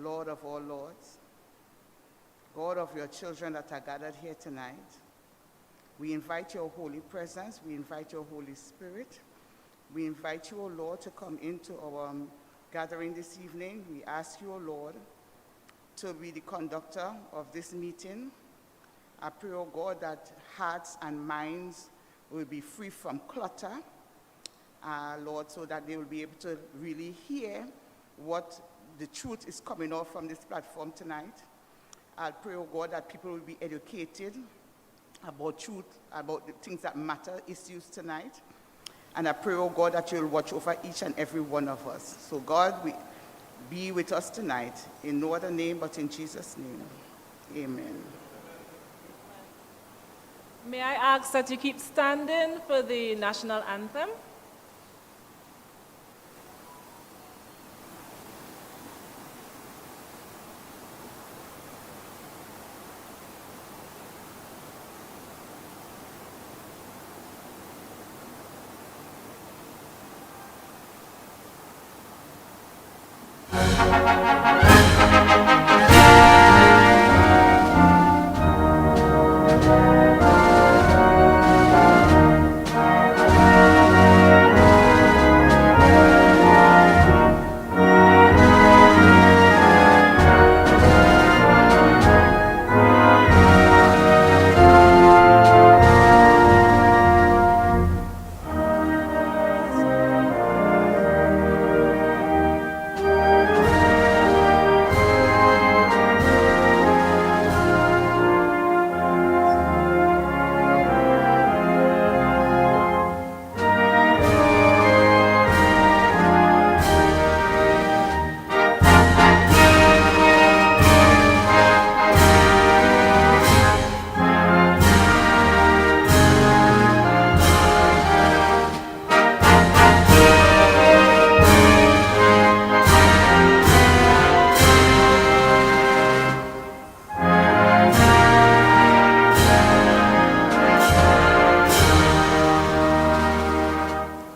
Lord of all lords, God of your children that are gathered here tonight, we invite your holy presence, we invite your Holy Spirit, we invite you, O Lord, to come into our gathering this evening. We ask you, O Lord, to be the conductor of this meeting. I pray, O God, that hearts and minds will be free from clutter, Lord, so that they will be able to really hear what the truth is coming off from this platform tonight. I pray, O God, that people will be educated about truth, about the things that matter, issues tonight. And I pray, O God, that you'll watch over each and every one of us. So God, be with us tonight, in no other name but in Jesus' name. Amen. May I ask that you keep standing for the national anthem?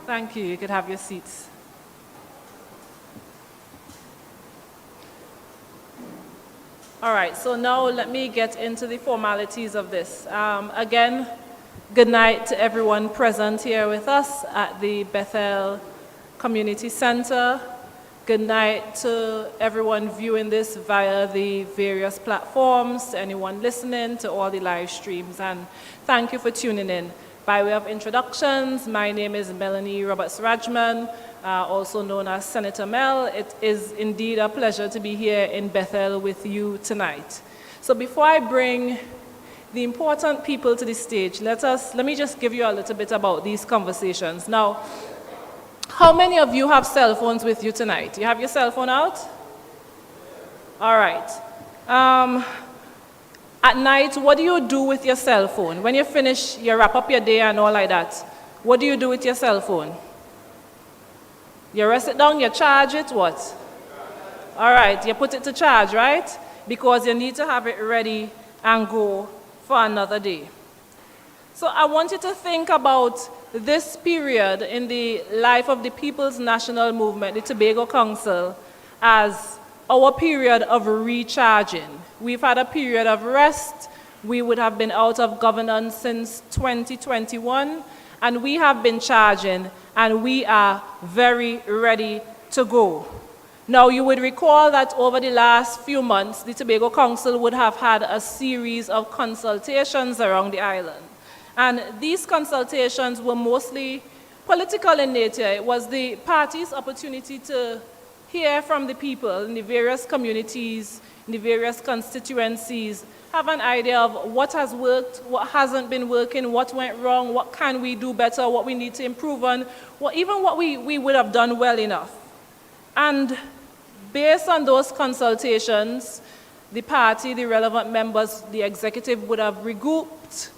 Thank you. You could have your seats. All right, so now let me get into the formalities of this. Again, good night to everyone present here with us at the Bethel Community Center. Good night to everyone viewing this via the various platforms, to anyone listening, to all the live streams, and thank you for tuning in. By way of introductions, my name is Melanie Roberts-Rajman, also known as Senator Mel. It is indeed a pleasure to be here in Bethel with you tonight. So before I bring the important people to the stage, let me just give you a little bit about these conversations. Now, how many of you have cell phones with you tonight? You have your cell phone out? All right. At night, what do you do with your cell phone? When you finish, you wrap up your day and all like that. What do you do with your cell phone? You rest it down, you charge it, what? All right, you put it to charge, right? Because you need to have it ready and go for another day. So I want you to think about this period in the life of the People's National Movement, the Tobago Council, as our period of recharging. We've had a period of rest. We would have been out of governance since 2021, and we have been charging, and we are very ready to go. Now, you would recall that over the last few months, the Tobago Council would have had a series of consultations around the island. And these consultations were mostly political in nature. It was the party's opportunity to hear from the people in the various communities, in the various constituencies, have an idea of what has worked, what hasn't been working, what went wrong, what can we do better, what we need to improve on, even what we would have done well enough. And based on those consultations, the party, the relevant members, the executive would have regrouped,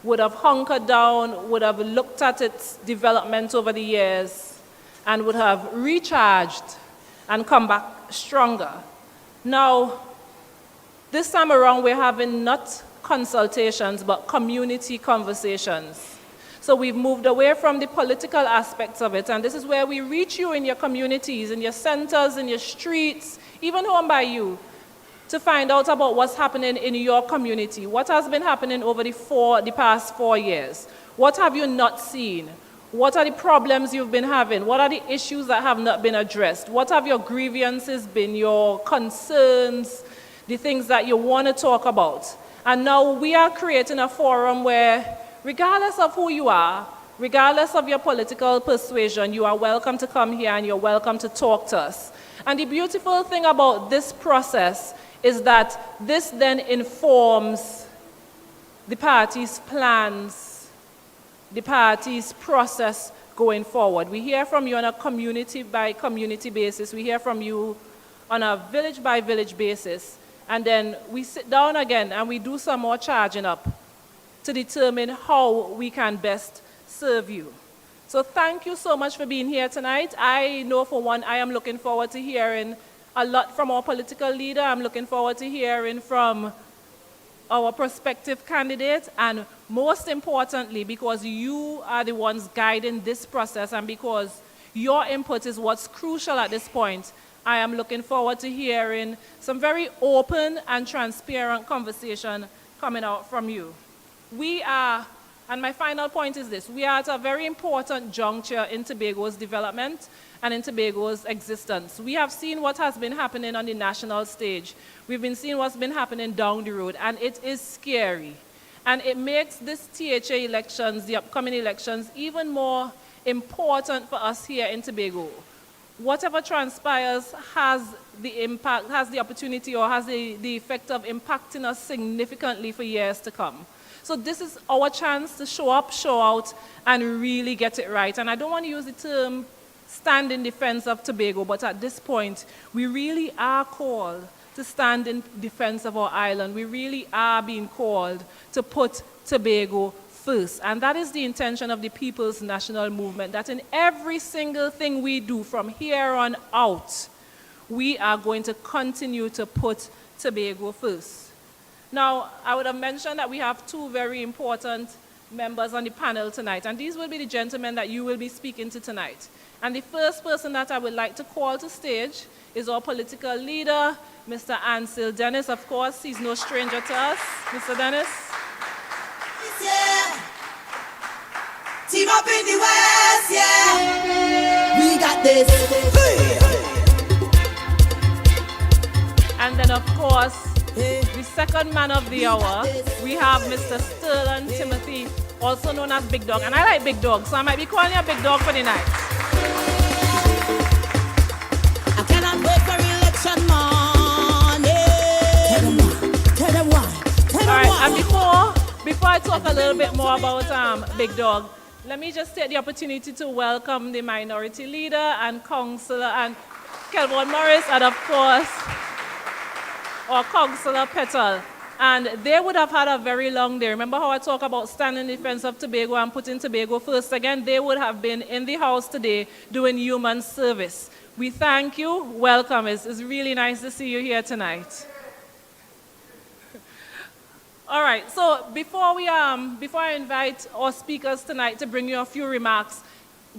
would have hunkered down, would have looked at its development over the years, and would have recharged and come back stronger. Now, this time around, we're having not consultations, but community conversations. So we've moved away from the political aspects of it, and this is where we reach you in your communities, in your centers, in your streets, even home by you, to find out about what's happening in your community. What has been happening over the past 4 years? What have you not seen? What are the problems you've been having? What are the issues that have not been addressed? What have your grievances been, your concerns, the things that you want to talk about? And now we are creating a forum where, regardless of who you are, regardless of your political persuasion, you are welcome to come here and you're welcome to talk to us. And the beautiful thing about this process is that this then informs the party's plans, the party's process going forward. We hear from you on a community by community basis. We hear from you on a village by village basis. And then we sit down again and we do some more charging up to determine how we can best serve you. So thank you so much for being here tonight. I know for one, I am looking forward to hearing a lot from our political leader. I'm looking forward to hearing from our prospective candidate, and most importantly, because you are the ones guiding this process and because your input is what's crucial at this point, I am looking forward to hearing some very open and transparent conversation coming out from you. We are, and my final point is this, we are at a very important juncture in Tobago's development and in Tobago's existence. We have seen what has been happening on the national stage. We've been seeing what's been happening down the road, and it is scary. And it makes this THA elections, the upcoming elections, even more important for us here in Tobago. Whatever transpires has the impact, has the opportunity or has the effect of impacting us significantly for years to come. So this is our chance to show up, show out, and really get it right. And I don't want to use the term stand in defense of Tobago, but at this point, we really are called to stand in defense of our island. We really are being called to put Tobago first. And that is the intention of the People's National Movement, that in every single thing we do from here on out, we are going to continue to put Tobago first. Now, I would have mentioned that we have two very important members on the panel tonight, and these will be the gentlemen that you will be speaking to tonight. And the first person that I would like to call to stage is our political leader, Mr. Ansel Dennis. Of course, he's no stranger to us. Mr. Dennis. Yeah. Team up in the West, yeah. We got this. And then, of course, the second man of the hour, we have Mr. Sterling Timothy, also known as Big Dog. And I like Big Dog, so I might be calling you Big Dog for the night. I cannot wait for election morning. Tell them why. All right, and before I talk a little bit more about Big Dog, let me just take the opportunity to welcome the minority leader and councillor and Kelvin Morris, and of course, our councillor Petal. And they would have had a very long day. Remember how I talk about standing in defense of Tobago and putting Tobago first again? They would have been in the house today doing human service. We thank you. Welcome. It's really nice to see you here tonight. All right, so before I invite our speakers tonight to bring you a few remarks,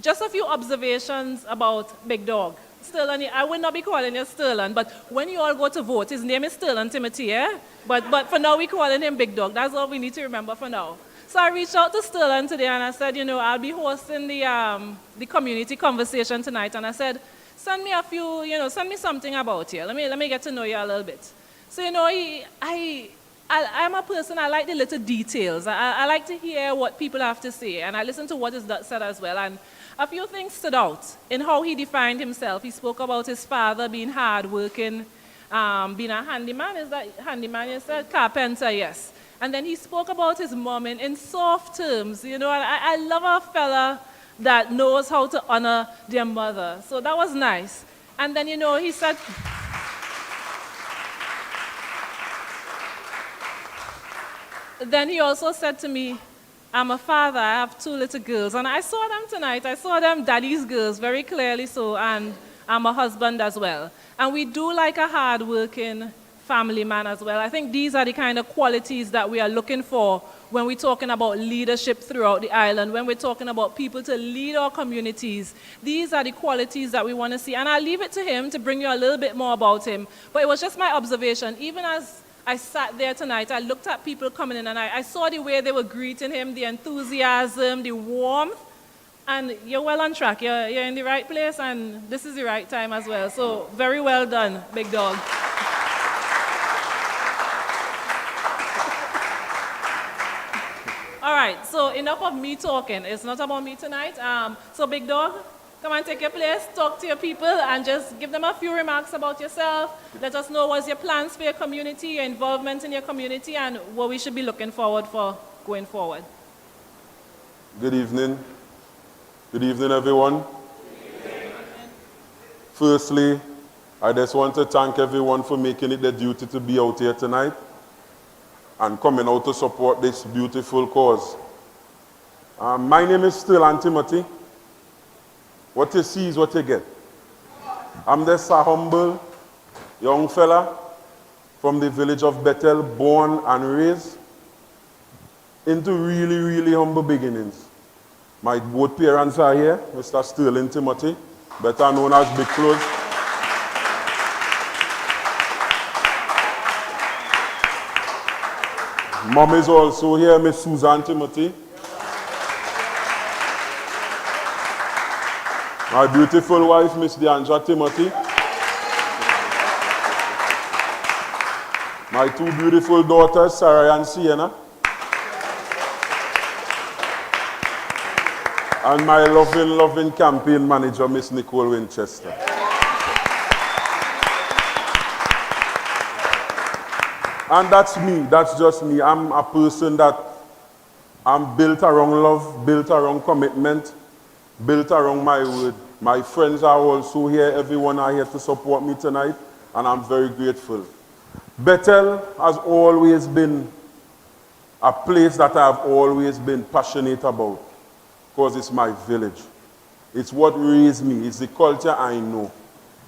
just a few observations about Big Dog. Sterling, I would not be calling you Sterling, but when you all go to vote, his name is Sterling Timothy, yeah? But for now, we're calling him Big Dog. That's all we need to remember for now. So I reached out to Sterling today, and I said, I'll be hosting the community conversation tonight, and I said, send me a few, send me something about you. Let me get to know you a little bit. So, I'm a person, I like the little details. I like to hear what people have to say, and I listen to what is said as well. And a few things stood out in how he defined himself. He spoke about his father being hardworking, being a handyman. Is that handyman, you said? Carpenter, yes. And then he spoke about his mom in soft terms. I love a fella that knows how to honor their mother. So that was nice. And then, he said... Then he also said to me, I'm a father, I have 2 little girls. And I saw them tonight. I saw them daddy's girls, very clearly so, and I'm a husband as well. And we do like a hard-working family man as well. I think these are the kind of qualities that we are looking for when we're talking about leadership throughout the island, when we're talking about people to lead our communities. These are the qualities that we want to see. And I'll leave it to him to bring you a little bit more about him. But it was just my observation. Even as I sat there tonight, I looked at people coming in, and I saw the way they were greeting him, the enthusiasm, the warmth. And you're well on track. You're in the right place, and this is the right time as well. So very well done, big dog. All right, so enough of me talking. It's not about me tonight. So big dog, come and take your place, talk to your people, and just give them a few remarks about yourself. Let us know what's your plans for your community, your involvement in your community, and what we should be looking forward for going forward. Good evening. Good evening, everyone. Good evening. Firstly, I just want to thank everyone for making it their duty to be out here tonight and coming out to support this beautiful cause. My name is still Timothy. What you see is what you get. I'm just a humble young fella from the village of Bethel, born and raised into really, really humble beginnings. My both parents are here, Mr. Sterling Timothy, better known as Big Close. Mom is also here, Miss Susan Timothy. My beautiful wife, Miss Deandra Timothy. My two beautiful daughters, Sarah and Sienna. And my loving campaign manager, Miss Nicole Winchester. And that's me, that's just me. I'm a person that I'm built around love, built around commitment, built around my word. My friends are also here, everyone are here to support me tonight, and I'm very grateful. Bethel has always been a place that I've always been passionate about, because it's my village. It's what raised me. It's the culture I know.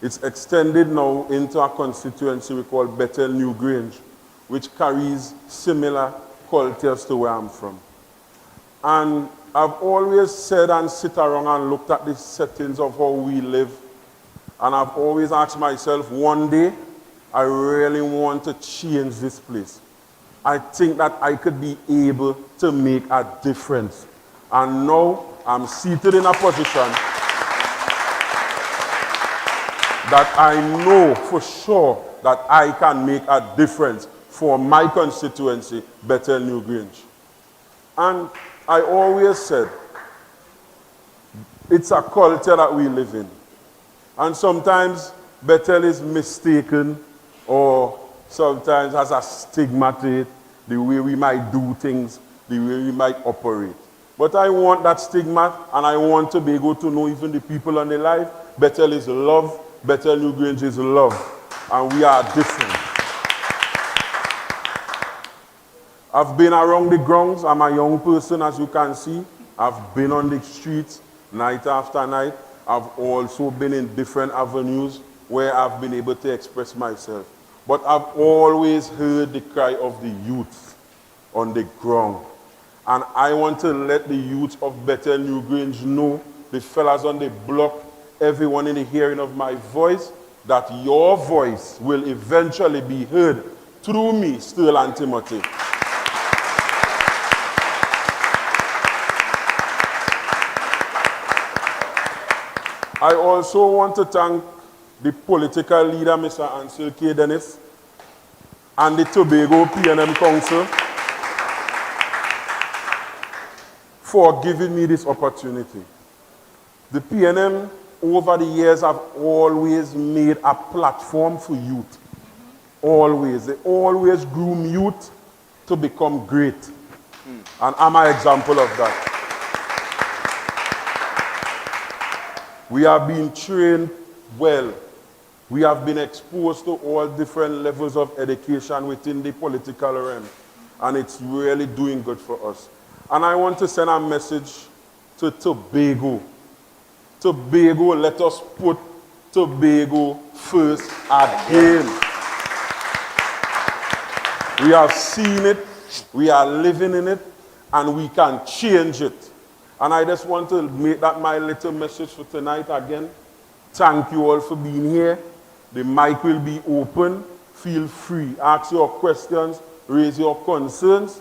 It's extended now into a constituency we call Bethel New Grange, which carries similar cultures to where I'm from. And I've always said and sit around and looked at the settings of how we live, and I've always asked myself, one day, I really want to change this place. I think that I could be able to make a difference. And now I'm seated in a position that I know for sure that I can make a difference for my constituency, Bethel New Grange. And I always said, it's a culture that we live in. And sometimes Bethel is mistaken, or sometimes has a stigma to it, the way we might do things, the way we might operate. But I want that stigma, and I want Tobago to know, even the people on the life, Bethel is love, Bethel New Grange is love, and we are different. I've been around the grounds. I'm a young person, as you can see. I've been on the streets night after night. I've also been in different avenues where I've been able to express myself. But I've always heard the cry of the youth on the ground. And I want to let the youth of Bethel New Grange know, the fellas on the block, everyone in the hearing of my voice, that your voice will eventually be heard through me, Sterling Timothy. I also want to thank the political leader, Mr. Ansel K. Dennis, and the Tobago P&M Council for giving me this opportunity. The P&M over the years have always made a platform for youth. Always. They always groom youth to become great. And I'm an example of that. We have been trained well. We have been exposed to all different levels of education within the political realm. And it's really doing good for us. And I want to send a message to Tobago. Tobago, let us put Tobago first again. We have seen it, we are living in it, and we can change it. And I just want to make that my little message for tonight again. Thank you all for being here. The mic will be open. Feel free. Ask your questions, raise your concerns,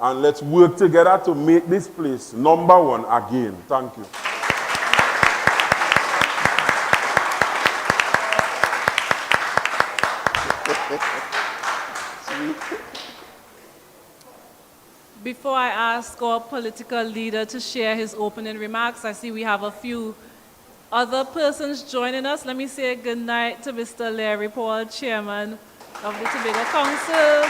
and let's work together to make this place number one again. Thank you. Before I ask our political leader to share his opening remarks, I see we have a few other persons joining us. Let me say good night to Mr. Larry Paul, Chairman of the Tobago Council.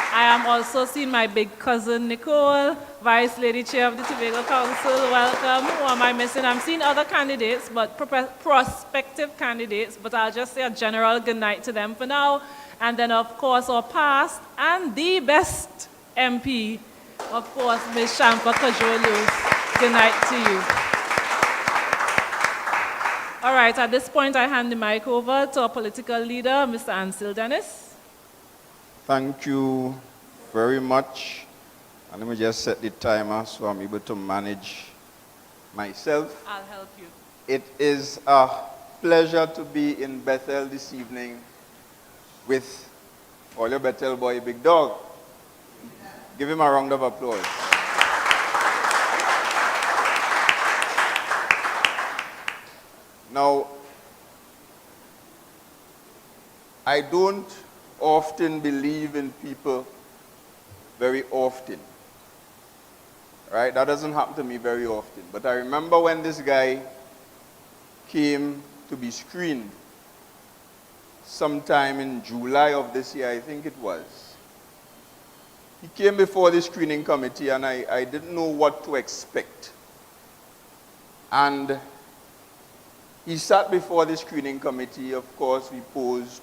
I am also seeing my big cousin Nicole, Vice Lady Chair of the Tobago Council. Welcome. Who am I missing? I'm seeing other candidates, but prospective candidates, but I'll just say a general good night to them for now. And then, of course, our past and the best MP, of course, Ms. Shampa Kajolu. Good night to you. All right, at this point, I hand the mic over to our political leader, Mr. Ansel Dennis. Thank you very much. And let me just set the timer so I'm able to manage myself. I'll help you. It is a pleasure to be in Bethel this evening with all your Bethel boy, Big Dog. Give him a round of applause. Now, I don't often believe in people very often. Right? That doesn't happen to me very often. But I remember when this guy came to be screened sometime in July of this year, I think it was. He came before the screening committee and I didn't know what to expect. And he sat before the screening committee. Of course, we posed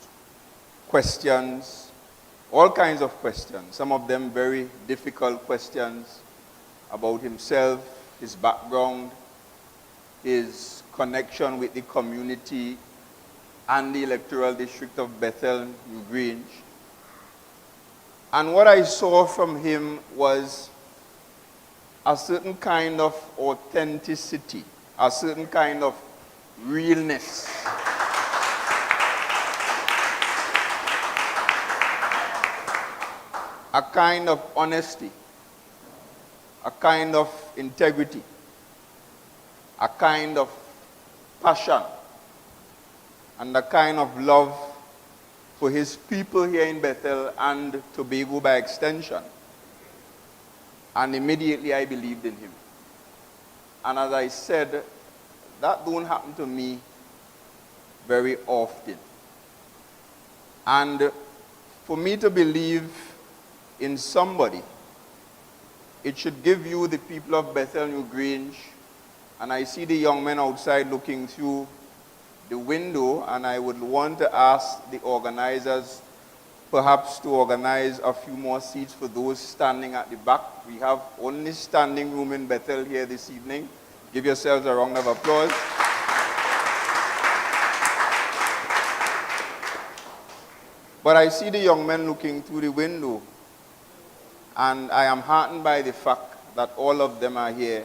questions, all kinds of questions, some of them very difficult questions about himself, his background, his connection with the community and the electoral district of Bethel, New Grange. And what I saw from him was a certain kind of authenticity, a certain kind of realness. A kind of honesty, a kind of integrity, a kind of passion, and a kind of love for his people here in Bethel and Tobago by extension. And immediately I believed in him. And as I said, that don't happen to me very often. And for me to believe in somebody, it should give you, the people of Bethel, New Grange, and I see the young men outside looking through the window, and I would want to ask the organizers perhaps to organize a few more seats for those standing at the back. We have only standing room in Bethel here this evening. Give yourselves a round of applause. But I see the young men looking through the window, and I am heartened by the fact that all of them are here,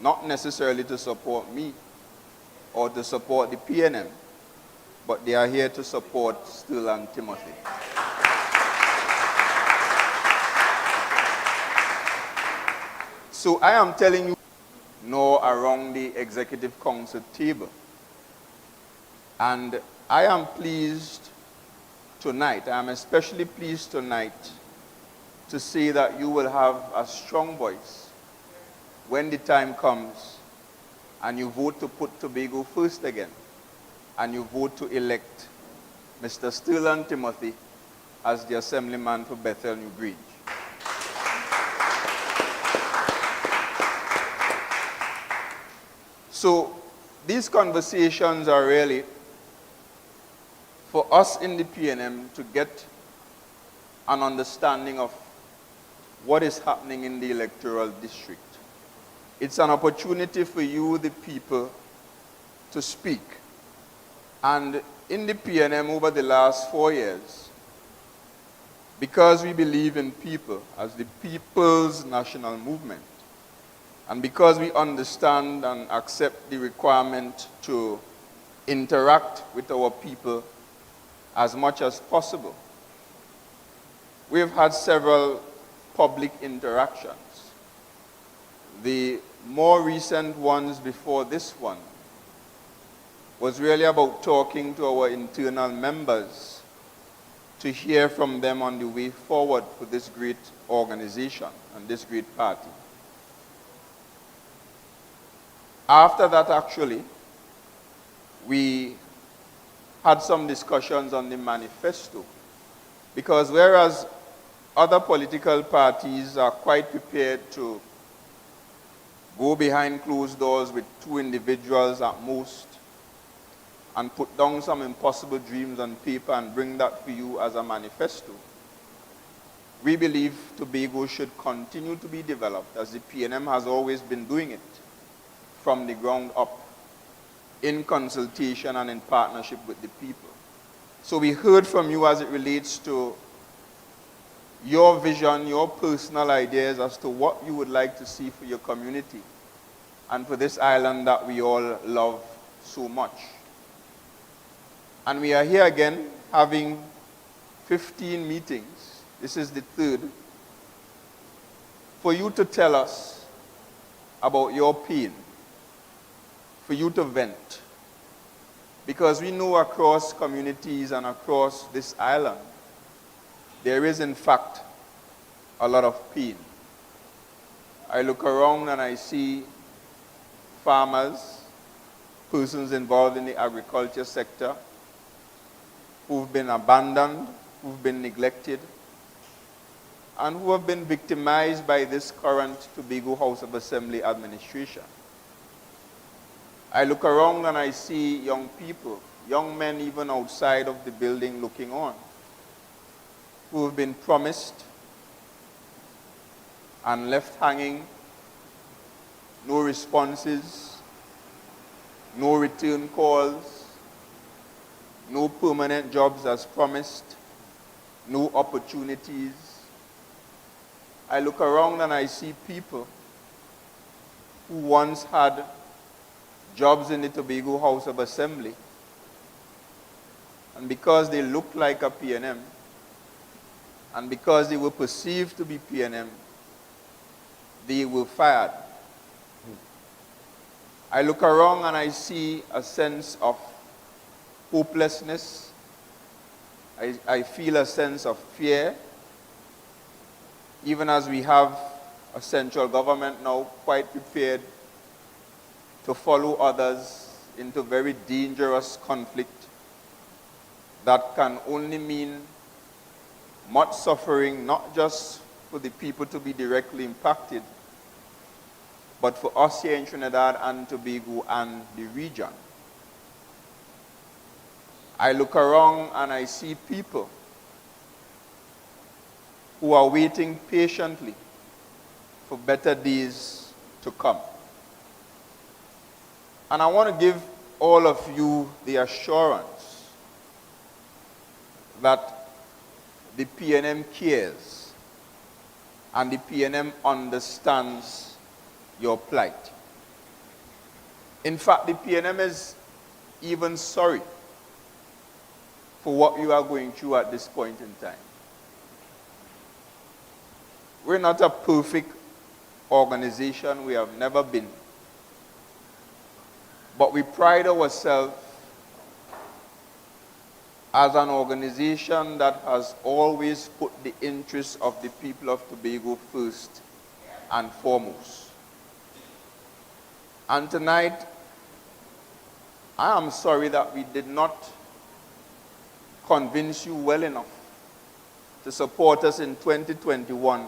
not necessarily to support me or to support the PNM, but they are here to support Still and Timothy. So I am telling you, no, around the Executive Council table. And I am pleased tonight, I am especially pleased tonight to say that you will have a strong voice when the time comes and you vote to put Tobago first again, and you vote to elect Mr. Sterling Timothy as the Assemblyman for Bethel, New Grange. So these conversations are really for us in the PNM to get an understanding of what is happening in the electoral district. It's an opportunity for you, the people, to speak. And in the PNM over the last 4 years, because we believe in people as the people's national movement, and because we understand and accept the requirement to interact with our people as much as possible, we've had several public interactions. The more recent ones before this one was really about talking to our internal members to hear from them on the way forward for this great organization and this great party. After that, actually, we had some discussions on the manifesto, because whereas other political parties are quite prepared to go behind closed doors with 2 individuals at most and put down some impossible dreams on paper and bring that to you as a manifesto, we believe Tobago should continue to be developed as the PNM has always been doing it, from the ground up, in consultation and in partnership with the people. So we heard from you as it relates to your vision, your personal ideas as to what you would like to see for your community and for this island that we all love so much. And we are here again having 15 meetings. This is the 3rd, for you to tell us about your pain, for you to vent. Because we know across communities and across this island, there is in fact a lot of pain. I look around and I see farmers, persons involved in the agriculture sector, who've been abandoned, who've been neglected, and who have been victimized by this current Tobago House of Assembly administration. I look around and I see young people, young men even outside of the building looking on, who have been promised and left hanging, no responses, no return calls, no permanent jobs as promised, no opportunities. I look around and I see people who once had jobs in the Tobago House of Assembly, and because they looked like a PNM, and because they were perceived to be PNM, they were fired. I look around and I see a sense of hopelessness. I feel a sense of fear, even as we have a central government now quite prepared to follow others into very dangerous conflict that can only mean much suffering, not just for the people to be directly impacted, but for us here in Trinidad and Tobago and the region. I look around and I see people who are waiting patiently for better days to come. And I want to give all of you the assurance that the PNM cares and the PNM understands your plight. In fact, the PNM is even sorry for what you are going through at this point in time. We're not a perfect organization, we have never been. But we pride ourselves as an organization that has always put the interests of the people of Tobago first and foremost. And tonight, I am sorry that we did not convince you well enough to support us in 2021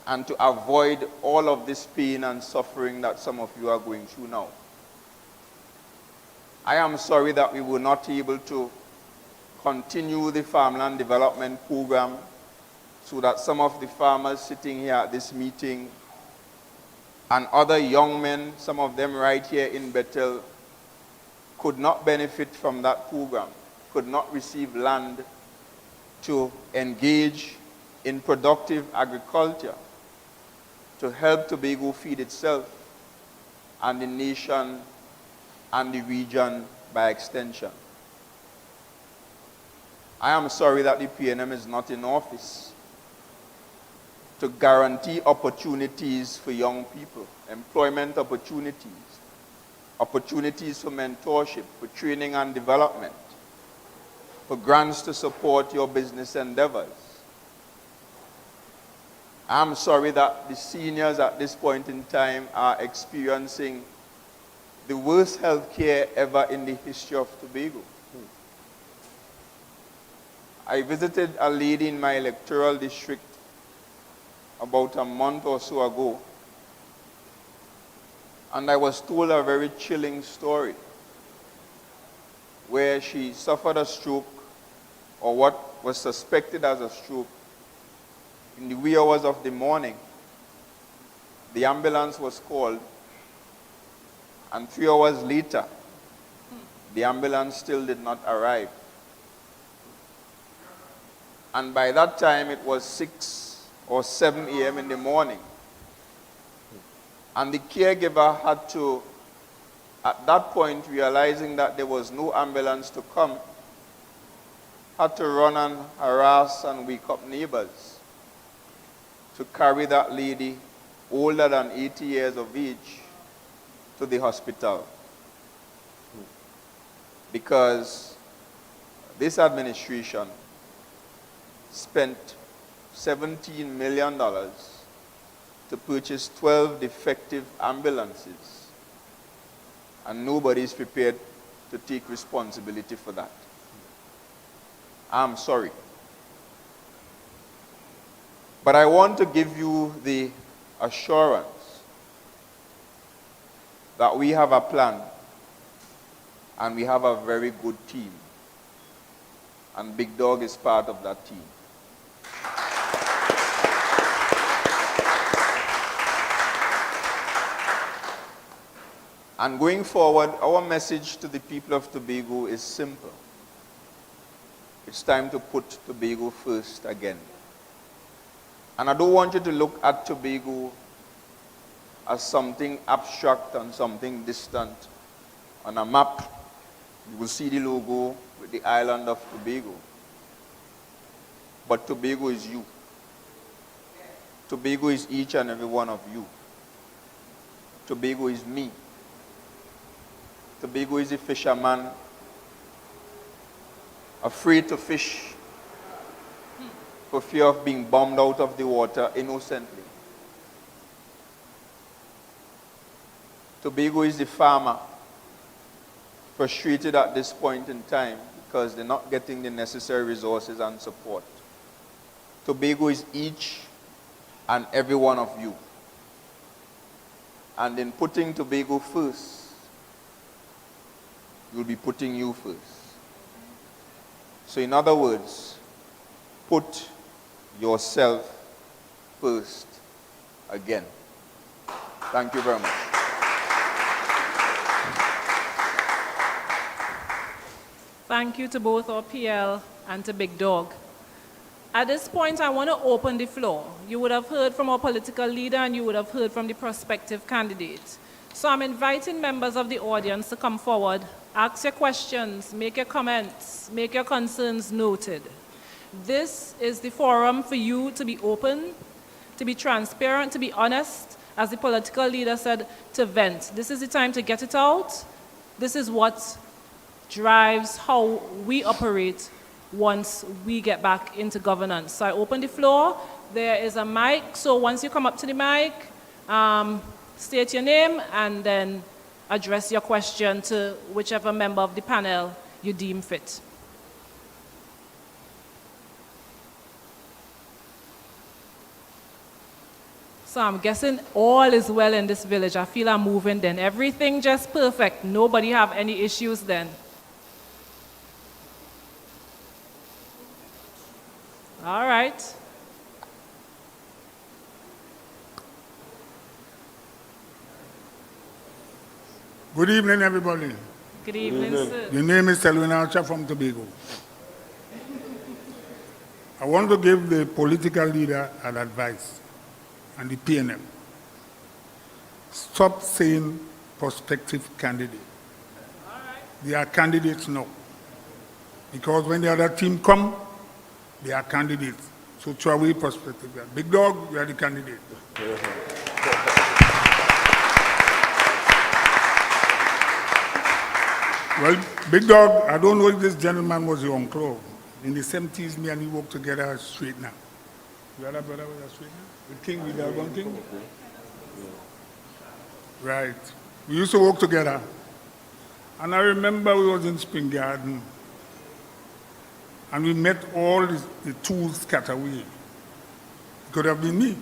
and to avoid all of this pain and suffering that some of you are going through now. I am sorry that we were not able to continue the farmland development program so that some of the farmers sitting here at this meeting and other young men, some of them right here in Bethel, could not benefit from that program, could not receive land to engage in productive agriculture to help Tobago feed itself and the nation and the region by extension. I am sorry that the PNM is not in office to guarantee opportunities for young people, employment opportunities, opportunities for mentorship, for training and development, for grants to support your business endeavors. I'm sorry that the seniors at this point in time are experiencing the worst health care ever in the history of Tobago. I visited a lady in my electoral district about a month or so ago, and I was told a very chilling story where she suffered a stroke, or what was suspected as a stroke, in the wee hours of the morning. The ambulance was called, and 3 hours later, the ambulance still did not arrive. And by that time, it was 6 or 7 a.m. in the morning. And the caregiver had to, at that point, realizing that there was no ambulance to come, had to run and harass and wake up neighbors to carry that lady, older than 80 years of age, to the hospital. Because this administration spent $17 million to purchase 12 defective ambulances, and nobody is prepared to take responsibility for that. I'm sorry. But I want to give you the assurance that we have a plan and we have a very good team. And Big Dog is part of that team. And going forward, our message to the people of Tobago is simple. It's time to put Tobago first again. And I don't want you to look at Tobago as something abstract and something distant. On a map, you will see the logo with the island of Tobago. But Tobago is you. Tobago is each and every one of you. Tobago is me. Tobago is a fisherman, afraid to fish for fear of being bombed out of the water innocently. Tobago is the farmer, frustrated at this point in time because they're not getting the necessary resources and support. Tobago is each and every one of you. And in putting Tobago first, you'll be putting you first. So in other words, put yourself first again. Thank you very much. Thank you to both our PL and to Big Dog. At this point, I want to open the floor. You would have heard from our political leader and you would have heard from the prospective candidate. So I'm inviting members of the audience to come forward, ask your questions, make your comments, make your concerns noted. This is the forum for you to be open, to be transparent, to be honest, as the political leader said, to vent. This is the time to get it out. This is what drives how we operate once we get back into governance. So I open the floor. There is a mic, so once you come up to the mic, state your name and then address your question to whichever member of the panel you deem fit. So I'm guessing all is well in this village. I feel I'm moving then. Everything just perfect. Nobody have any issues then. All right. Good evening, everybody. Good evening, sir. The name is Selwyn Archer from Tobago. I want to give the political leader an advice and the PNM. Stop saying prospective candidate. They are candidates now. Because when the other team come, they are candidates. So throw away prospective. Big Dog, you are the candidate. Well, Big Dog, I don't know if this gentleman was your uncle. In the 70s, me and he worked together as straightener. You had a brother with a straightener? With King, with Algon King? Right. We used to work together. And I remember we was in Spring Garden. And we met all the tools scattered away. It could have been me.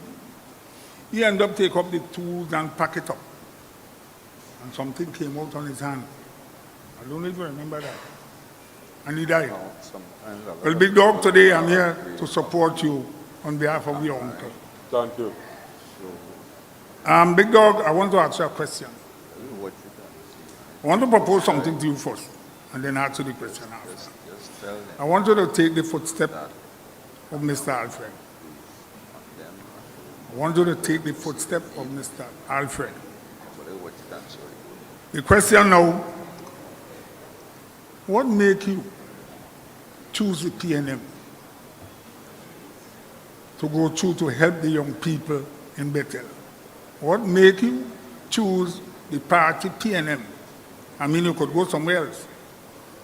He ended up taking up the tools and pack it up. And something came out on his hand. I don't even remember that. And he died. Well, Big Dog, today I'm here to support you on behalf of your uncle. Thank you. Big Dog, I want to ask you a question. I want to propose something to you first, and then answer the question after. I want you to take the footstep of Mr. Alfred. I want you to take the footstep of Mr. Alfred. The question now, what make you choose the PNM to go through to help the young people in Bethel? What make you choose the party PNM? I mean, you could go somewhere else.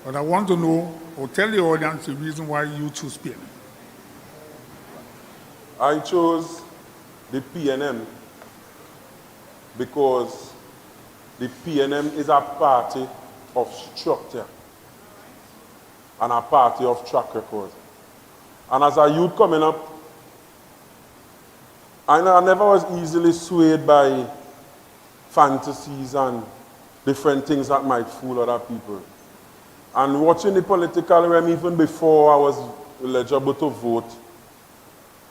But I want to know, or tell the audience the reason why you choose PNM. I chose the PNM because the PNM is a party of structure and a party of track record. And as a youth coming up, I never was easily swayed by fantasies and different things that might fool other people. And watching the political realm even before I was eligible to vote,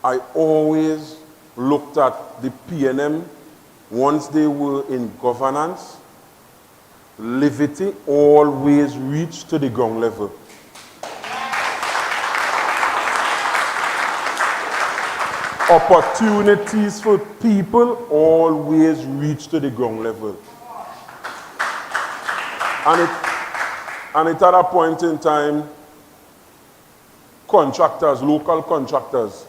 I always looked at the PNM once they were in governance, levity always reached to the ground level. Opportunities for people always reach to the ground level. And it at a point in time, contractors, local contractors,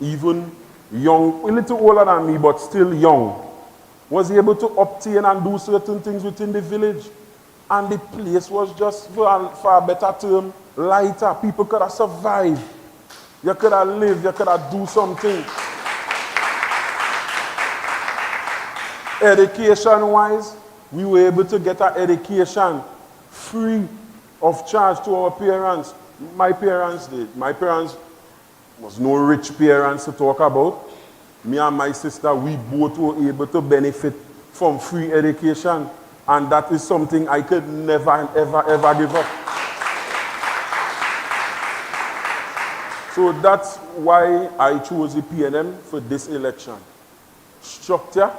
even young, a little older than me, but still young, was able to obtain and do certain things within the village. And the place was just, for a better term, lighter. People could have survived. You could have lived, you could have do something. Education-wise, we were able to get our education free of charge to our parents. My parents did. My parents was no rich parents to talk about. Me and my sister, we both were able to benefit from free education. And that is something I could never and ever give up. So that's why I chose the PNM for this election. Structure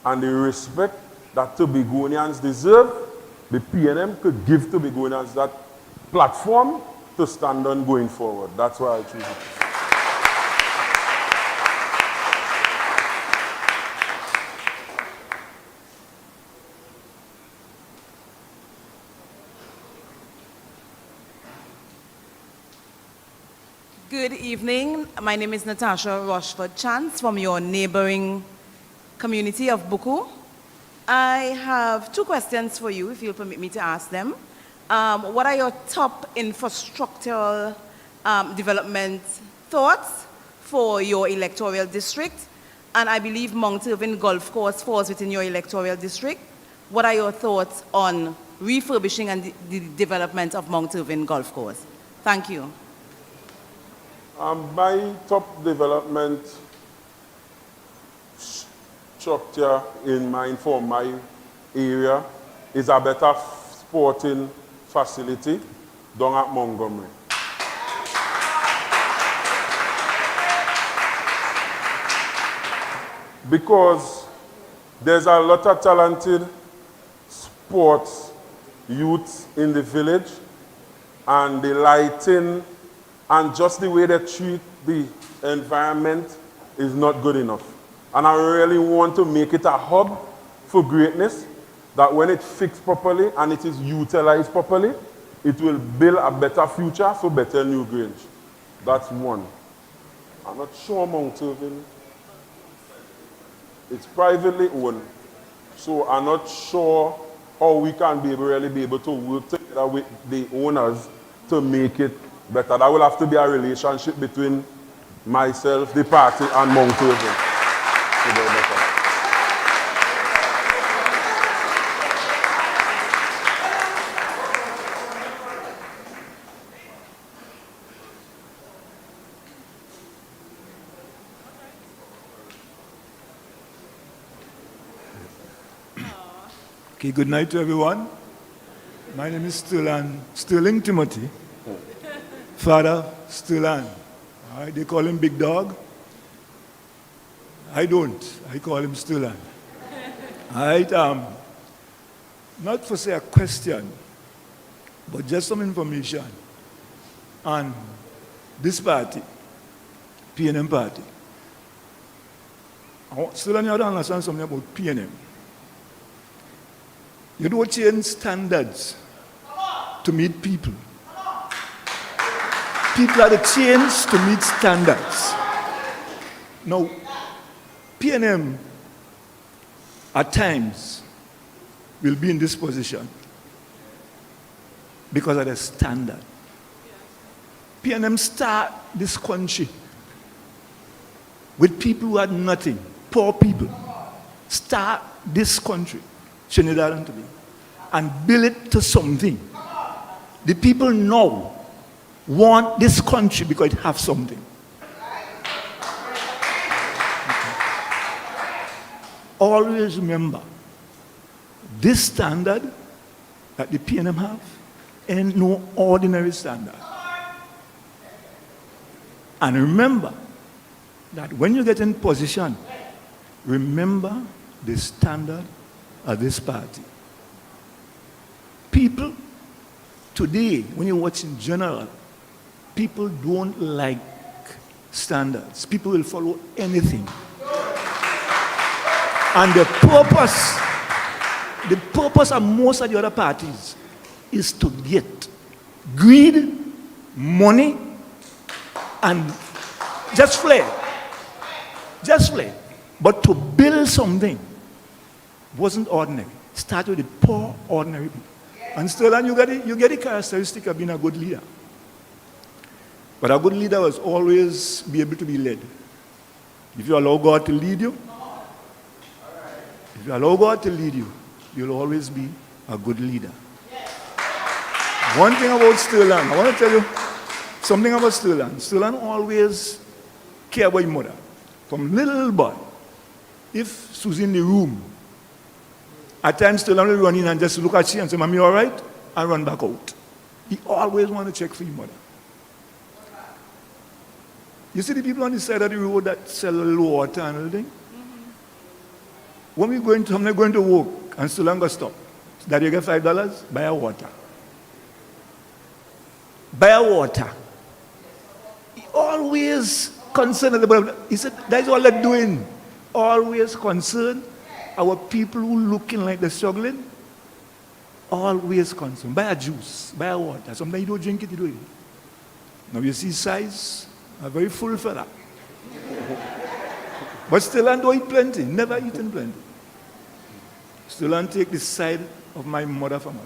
and the respect that Tobagonians deserve, the PNM could give Tobagonians that platform to stand on going forward. That's why I choose it. Good evening. My name is Natasha Rochford Chance from your neighboring community of Buku. I have two questions for you, if you'll permit me to ask them. What are your top infrastructural development thoughts for your electoral district? And I believe Mount Irving Golf Course falls within your electoral district. What are your thoughts on refurbishing and the development of Mount Irving Golf Course? Thank you. My top development structure for my area is a better sporting facility down at Montgomery. Because there's a lot of talented sports youths in the village, and the lighting and just the way they treat the environment is not good enough. And I really want to make it a hub for greatness, that when it's fixed properly and it is utilized properly, it will build a better future for Bethel New Grange. That's one. I'm not sure Mount Irving. It's privately owned. So I'm not sure how we can really be able to work together with the owners to make it better. That will have to be a relationship between myself, the party, and Mount Irving to be better. Okay, good night to everyone. My name is Sterling Timothy, Father Sterling. All right, they call him Big Dog. I don't. I call him Sterling. All right, not for say a question, but just some information on this party, PNM party. Sterling, you have to understand something about PNM. You don't change standards to meet people. People are the change to meet standards. Now, PNM at times will be in this position because of the standard. PNM start this country with people who had nothing, poor people. Start this country, Trinidad and Tobago, and build it to something. The people now want this country because it has something. Always remember, this standard that the PNM have ain't no ordinary standard. And remember that when you get in position, remember the standard of this party. People today, when you watch in general, people don't like standards. People will follow anything. And the purpose of most of the other parties is to get greed, money, and just flair. Just flair. But to build something wasn't ordinary. It started with the poor, ordinary people. And still, and you get the characteristic of being a good leader. But a good leader was always be able to be led. If you allow God to lead you, you'll always be a good leader. One thing about Sterling, I want to tell you something about Sterling. Sterling always cared about his mother. From little boy, if Susie in the room, at times Sterling will run in and just look at you and say, "Mommy, all right?" and run back out. He always want to check for his mother. You see the people on the side of the road that sell a little water and everything? When I'm going to work and Sterling go stop, Daddy, you get $5, buy a water. Buy a water. He always concerned about, he said, that's all they're doing. Always concerned. Our people who looking like they're struggling, always concerned. Buy a juice, buy a water. Sometimes you don't drink it, you do it. Now you see size, a very full fella. But still I don't eat plenty, never eaten plenty. Still I take the side of my mother family.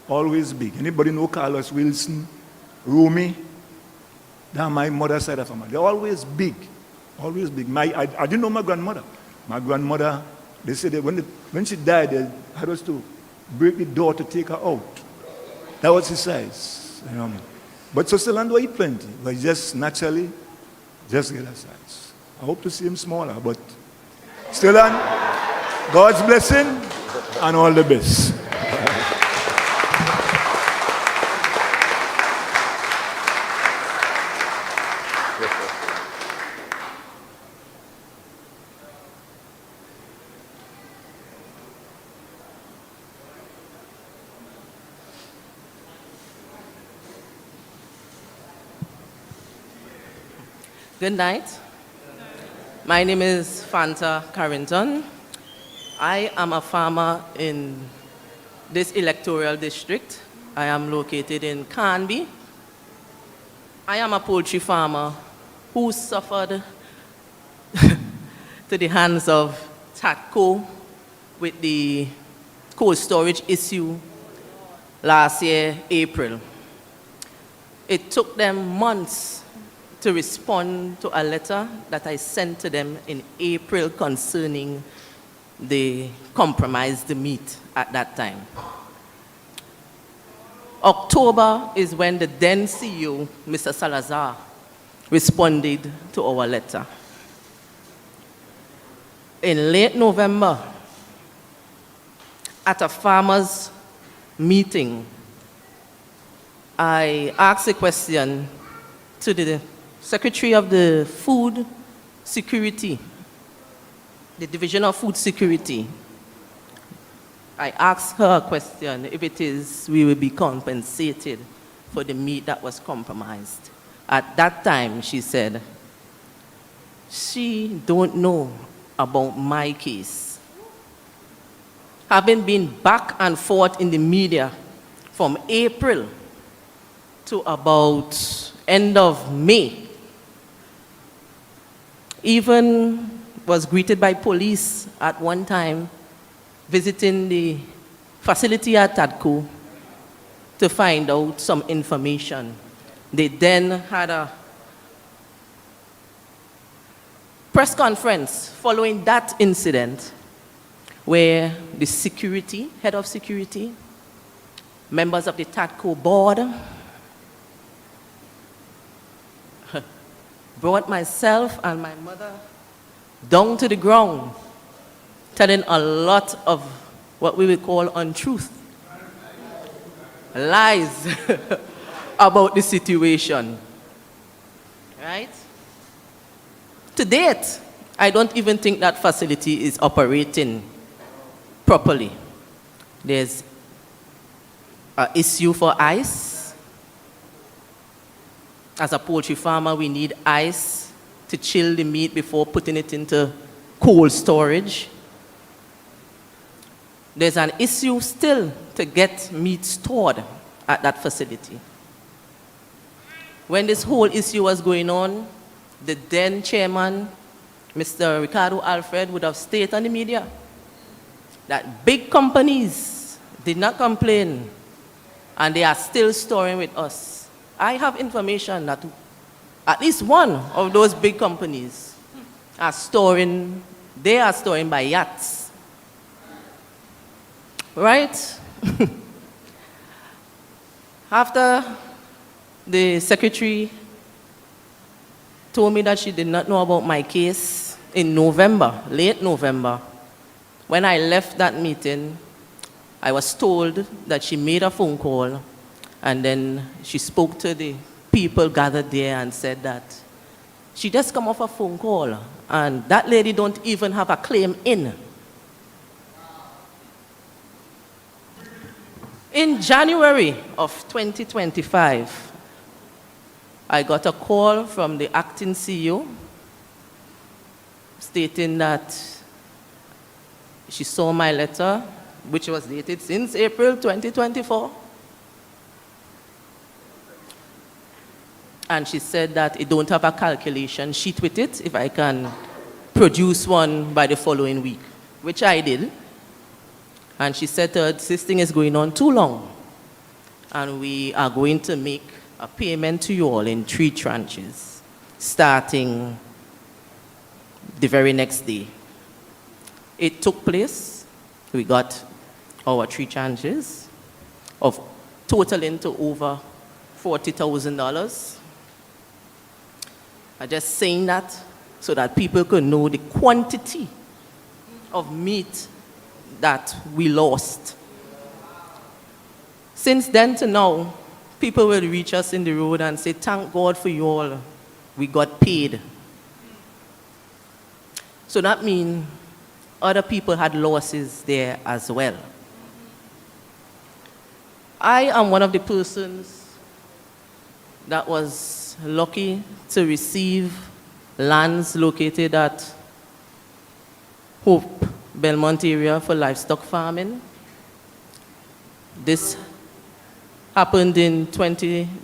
Always big. Anybody know Carlos Wilson, Rumi? They're my mother's side of family. They're always big. Always big. I didn't know my grandmother. My grandmother, they said that when she died, they had us to break the door to take her out. That was his size. You know. But so still don't eat plenty. But just naturally, just get that size. I hope to see him smaller, but still on God's blessing and all the best. Good night. My name is Fanta Carrington. I am a farmer in this electoral district. I am located in Canby. I am a poultry farmer who suffered to the hands of TATCO with the cold storage issue last year, April. It took them months to respond to a letter that I sent to them in April concerning the compromised meat at that time. October is when the then CEO, Mr. Salazar, responded to our letter. In late November, at a farmers' meeting, I asked a question to the Secretary of the Food Security, the Division of Food Security. I asked her a question, if it is we will be compensated for the meat that was compromised. At that time, she said, she don't know about my case. Having been back and forth in the media from April to about end of May, even was greeted by police at one time visiting the facility at TATCO to find out some information. They then had a press conference following that incident where the security, head of security, members of the TATCO board, brought myself and my mother down to the ground, telling a lot of what we would call untruth, lies about the situation, right? To date, I don't even think that facility is operating properly. There's an issue for ice. As a poultry farmer, we need ice to chill the meat before putting it into cold storage. There's an issue still to get meat stored at that facility. When this whole issue was going on, the then chairman, Mr. Ricardo Alfred, would have stated on the media that big companies did not complain and they are still storing with us. I have information that at least one of those big companies are storing, they are storing by yachts. Right? After the secretary told me that she did not know about my case in November, late November, when I left that meeting, I was told that she made a phone call and then she spoke to the people gathered there and said that she just come off a phone call and that lady don't even have a claim in. In January of 2025, I got a call from the acting CEO stating that she saw my letter, which was dated since April 2024. And she said that it don't have a calculation sheet with it, if I can produce one by the following week, which I did. And she said this thing is going on too long, and we are going to make a payment to you all in 3 tranches, starting the very next day. It took place. We got our 3 tranches of totaling to over $40,000. I'm just saying that so that people could know the quantity of meat that we lost. Since then to now, people will reach us in the road and say, thank God for you all, we got paid. So that means other people had losses there as well. I am one of the persons that was lucky to receive lands located at Hope, Belmont area for livestock farming. This happened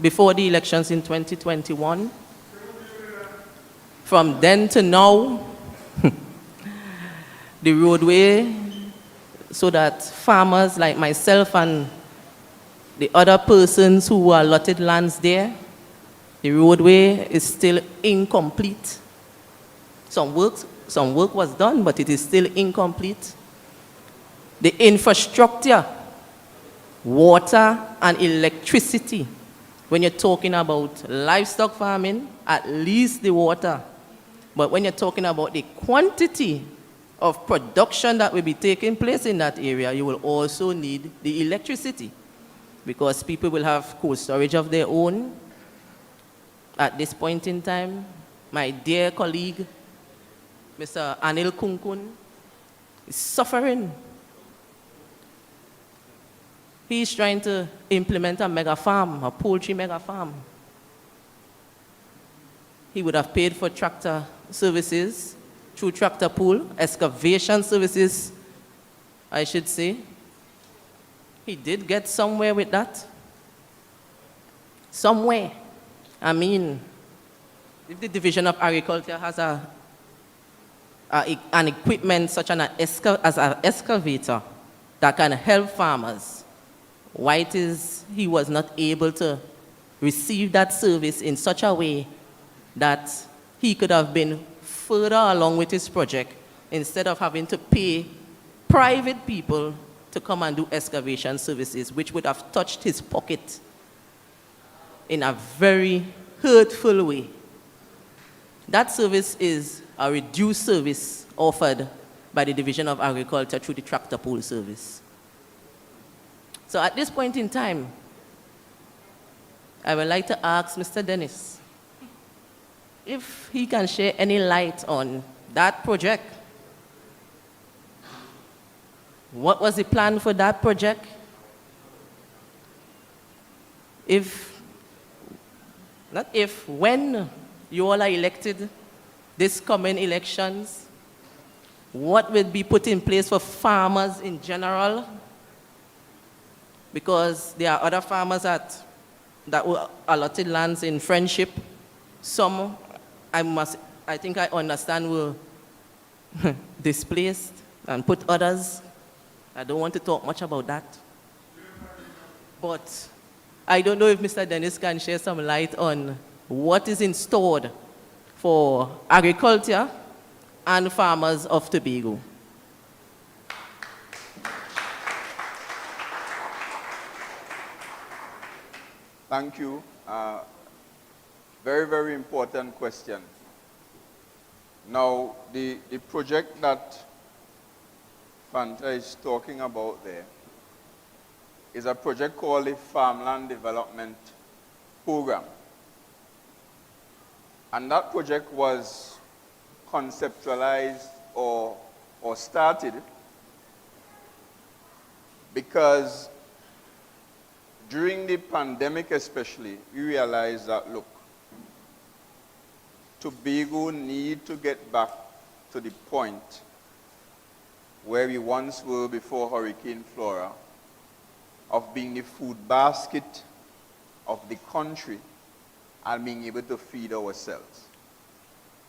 before the elections in 2021. From then to now, the roadway, so that farmers like myself and the other persons who are allotted lands there, the roadway is still incomplete. Some work was done, but it is still incomplete. The infrastructure, water and electricity, when you're talking about livestock farming, at least the water. But when you're talking about the quantity of production that will be taking place in that area, you will also need the electricity, because people will have cold storage of their own. At this point in time, my dear colleague, Mr. Anil Kunkun, is suffering. He's trying to implement a mega farm, a poultry mega farm. He would have paid for tractor services through tractor pool, excavation services, I should say. He did get somewhere with that. Somewhere. I mean, if the Division of Agriculture has an equipment such as an excavator that can help farmers, why it is he was not able to receive that service in such a way that he could have been further along with his project instead of having to pay private people to come and do excavation services, which would have touched his pocket in a very hurtful way. That service is a reduced service offered by the Division of Agriculture through the tractor pool service. So at this point in time, I would like to ask Mr. Dennis if he can share any light on that project. What was the plan for that project? When you all are elected, this coming elections, what will be put in place for farmers in general? Because there are other farmers that were allotted lands in Friendship. Some, I think I understand, were displaced and put others. I don't want to talk much about that. But I don't know if Mr. Dennis can share some light on what is in store for agriculture and farmers of Tobago. Thank you. Very, very important question. Now, the project that Fanta is talking about there is a project called the Farmland Development Program. And that project was conceptualized or started because during the pandemic especially, we realized that, look, Tobago need to get back to the point where we once were before Hurricane Flora, of being the food basket of the country and being able to feed ourselves.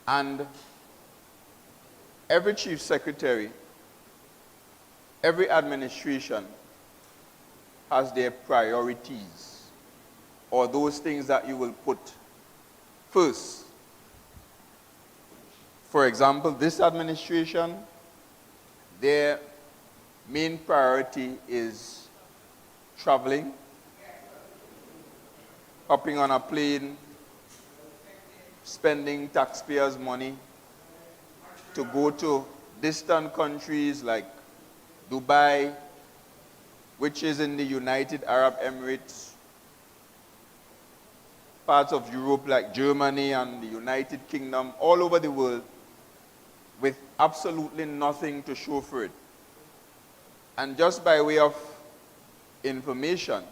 And every chief secretary, every administration has their priorities, or those things that you will put first. For example, this administration, their main priority is traveling, hopping on a plane, spending taxpayers' money to go to distant countries like Dubai, which is in the United Arab Emirates, parts of Europe like Germany and the United Kingdom, all over the world, with absolutely nothing to show for it. And just by way of information,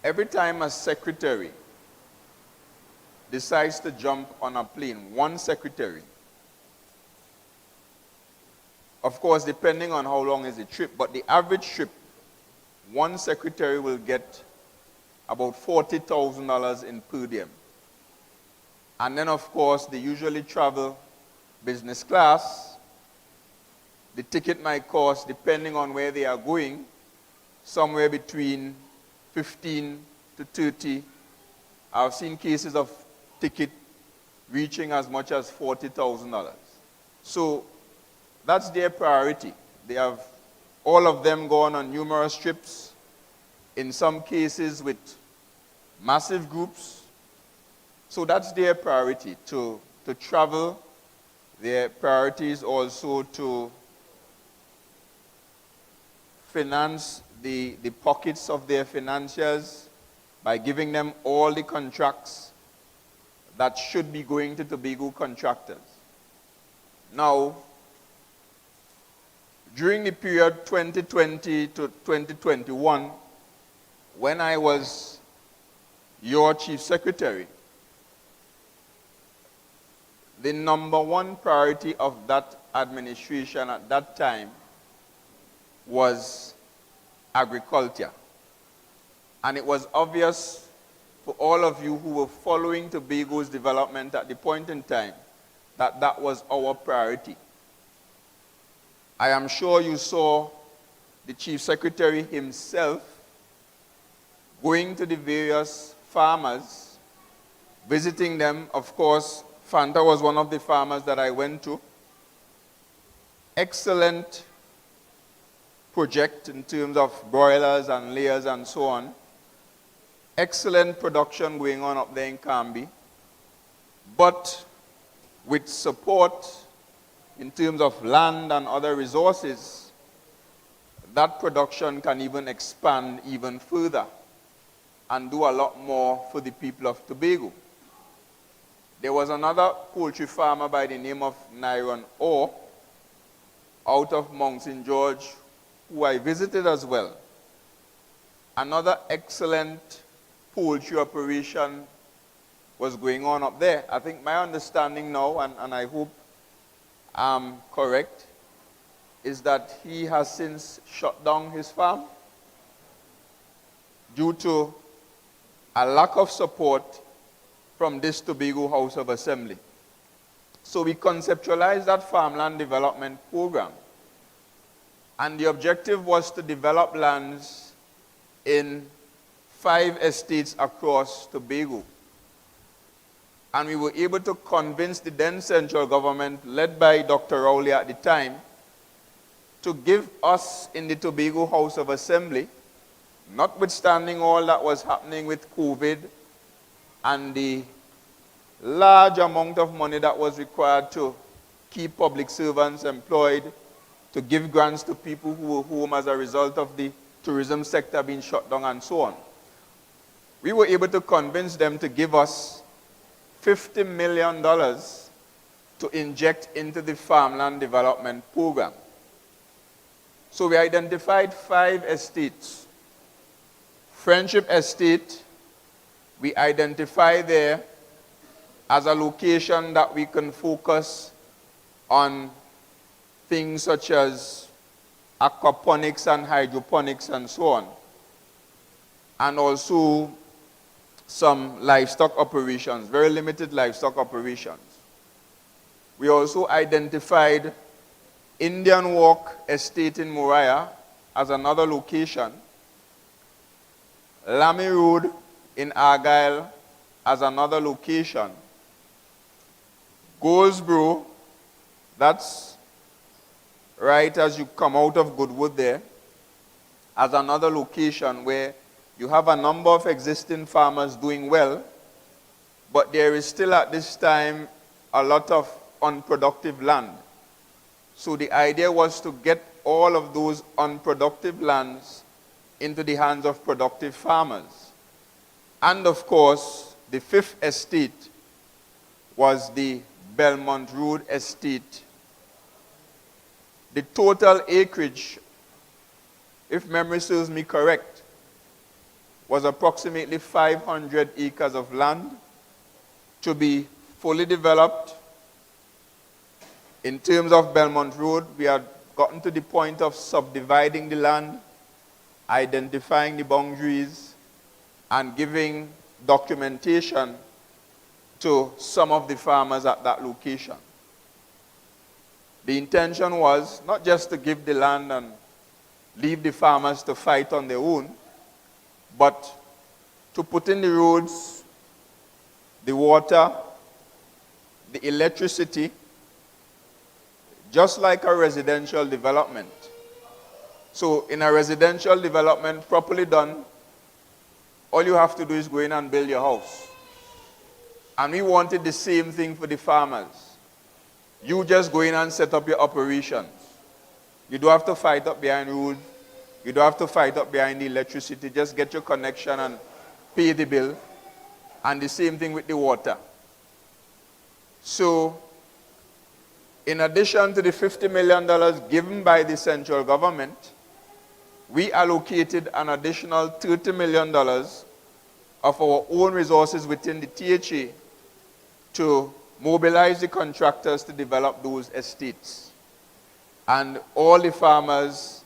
every time a secretary decides to jump on a plane, one secretary, of course, depending on how long is the trip, but the average trip, one secretary will get about $40,000 in per diem. And then, of course, they usually travel business class. The ticket might cost, depending on where they are going, somewhere between 15 to 30. I've seen cases of ticket reaching as much as $40,000. So that's their priority. They have all of them gone on numerous trips, in some cases with massive groups. So that's their priority, to travel. Their priority is also to finance the pockets of their financiers by giving them all the contracts that should be going to Tobago contractors. Now, during the period 2020 to 2021, when I was your chief secretary, the number one priority of that administration at that time was agriculture. And it was obvious for all of you who were following Tobago's development at the point in time that that was our priority. I am sure you saw the chief secretary himself going to the various farmers, visiting them. Of course, Fanta was one of the farmers that I went to. Excellent project in terms of broilers and layers and so on. Excellent production going on up there in Kambi. But with support in terms of land and other resources, that production can even expand even further and do a lot more for the people of Tobago. There was another poultry farmer by the name of Nyron Orr out of Mount St. George, who I visited as well. Another excellent poultry operation was going on up there. I think my understanding now, and I hope I'm correct, is that he has since shut down his farm due to a lack of support from this Tobago House of Assembly. So we conceptualized that farmland development program. And the objective was to develop lands in 5 estates across Tobago. And we were able to convince the then central government, led by Dr. Rowley at the time, to give us in the Tobago House of Assembly, notwithstanding all that was happening with COVID and the large amount of money that was required to keep public servants employed, to give grants to people who were home as a result of the tourism sector being shut down and so on. We were able to convince them to give us $50 million to inject into the farmland development program. So we identified 5 estates. Friendship Estate, we identify there as a location that we can focus on things such as aquaponics and hydroponics and so on. And also some livestock operations, very limited livestock operations. We also identified Indian Walk Estate in Moriah as another location, Lamy Road in Argyle as another location, Goldsboro, that's right as you come out of Goodwood there, as another location where you have a number of existing farmers doing well, but there is still at this time a lot of unproductive land. So the idea was to get all of those unproductive lands into the hands of productive farmers. And of course, the 5th estate was the Belmont Road Estate. The total acreage, if memory serves me correct, was approximately 500 acres of land. to be fully developed. In terms of Belmont Road, we had gotten to the point of subdividing the land, identifying the boundaries, and giving documentation to some of the farmers at that location. The intention was not just to give the land and leave the farmers to fight on their own, but to put in the roads, the water, the electricity, just like a residential development. So in a residential development properly done, all you have to do is go in and build your house. And we wanted the same thing for the farmers. You just go in and set up your operations. You don't have to fight up behind roads. You don't have to fight up behind the electricity. Just get your connection and pay the bill. And the same thing with the water. So, in addition to the $50 million given by the central government, we allocated an additional $30 million of our own resources within the THA to mobilize the contractors to develop those estates. And all the farmers,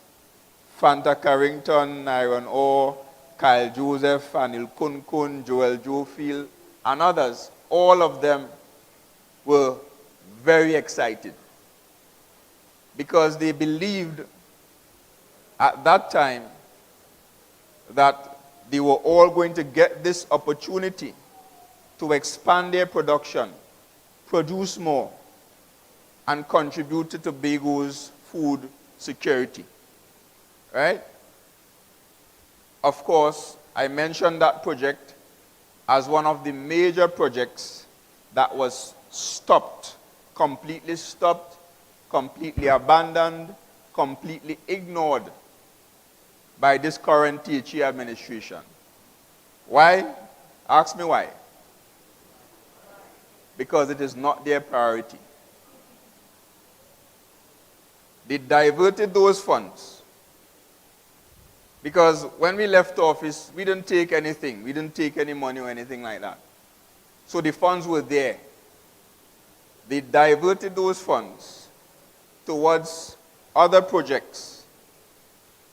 Fanta Carrington, Iron Ore, Kyle Joseph, Anil Kunkun, Joel Jofield, and others, all of them were very excited because they believed at that time that they were all going to get this opportunity to expand their production, produce more, and contribute to Tobago's food security. Right? Of course, I mentioned that project as one of the major projects that was stopped, completely abandoned, completely ignored by this current THA administration. Why? Ask me why. Because it is not their priority. They diverted those funds. Because when we left office, we didn't take anything. We didn't take any money or anything like that. So the funds were there. They diverted those funds towards other projects,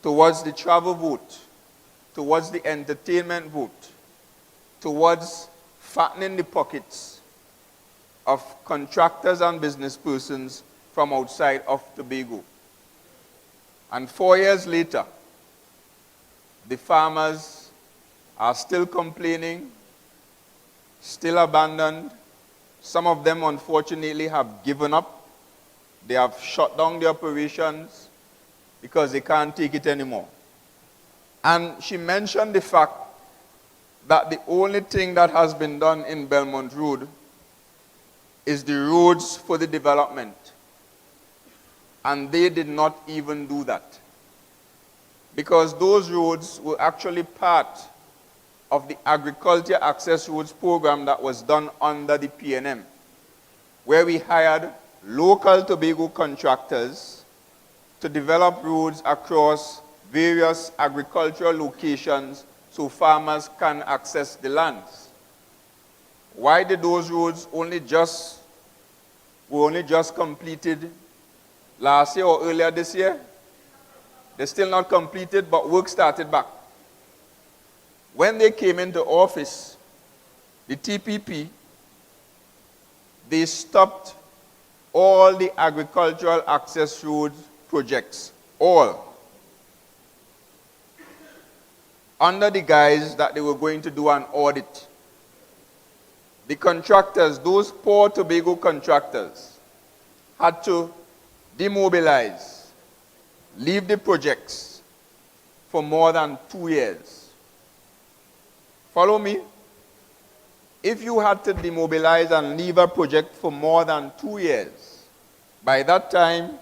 towards the travel vote, towards the entertainment vote, towards fattening the pockets of contractors and business persons from outside of Tobago. And 4 years later, the farmers are still complaining, still abandoned. Some of them, unfortunately, have given up. They have shut down the operations because they can't take it anymore. And she mentioned the fact that the only thing that has been done in Belmont Road is the roads for the development. And they did not even do that. Because those roads were actually part of the Agriculture Access Roads program that was done under the PNM, where we hired local Tobago contractors to develop roads across various agricultural locations so farmers can access the lands. Why did those roads were only just completed last year or earlier this year? They're still not completed, but work started back. When they came into office, the TPP, they stopped all the agricultural access road projects, all, under the guise that they were going to do an audit. The contractors, those poor Tobago contractors, had to demobilize, leave the projects for more than 2 years. Follow me? If you had to demobilize and leave a project for more than 2 years, by that time,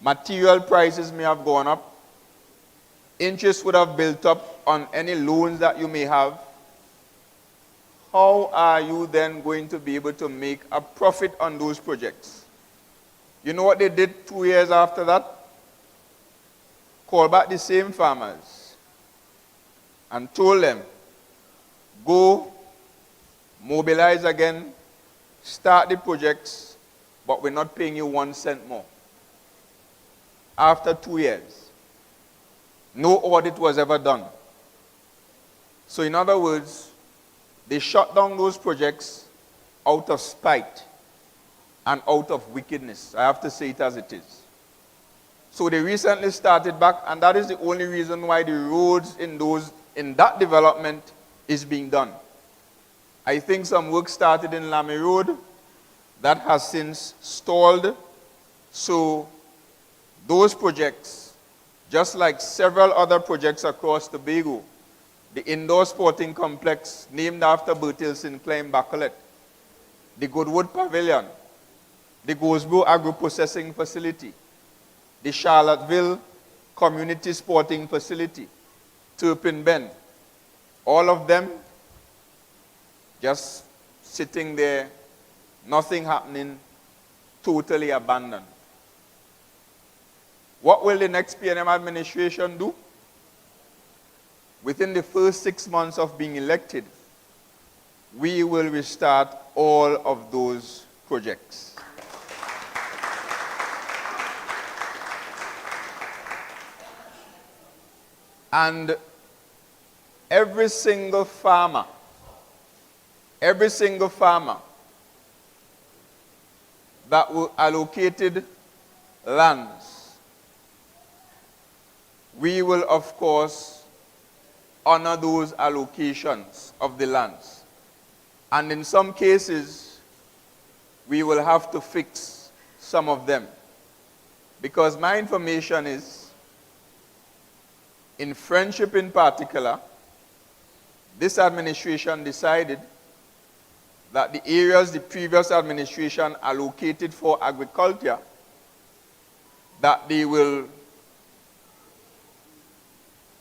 material prices may have gone up, interest would have built up on any loans that you may have. How are you then going to be able to make a profit on those projects? You know what they did 2 years after that? Call back the same farmers and told them, go mobilize again, start the projects, but we're not paying you 1 cent more. After 2 years, no audit was ever done. So in other words, they shut down those projects out of spite and out of wickedness. I have to say it as it is. So they recently started back, and that is the only reason why the roads in that development is being done. I think some work started in Lamy Road that has since stalled. So those projects, just like several other projects across Tobago, the indoor sporting complex named after Bethel Sinclair in Bacolet, the Goodwood Pavilion, the Gosbro Agro-Processing Facility, the Charlotteville Community Sporting Facility, Turpin Bend, all of them just sitting there, nothing happening, totally abandoned. What will the next PNM administration do? Within the first 6 months of being elected, we will restart all of those projects. And every single farmer that were allocated lands, we will of course honor those allocations of the lands. And in some cases, we will have to fix some of them. Because my information is, in Friendship in particular, this administration decided that the areas the previous administration allocated for agriculture, that they will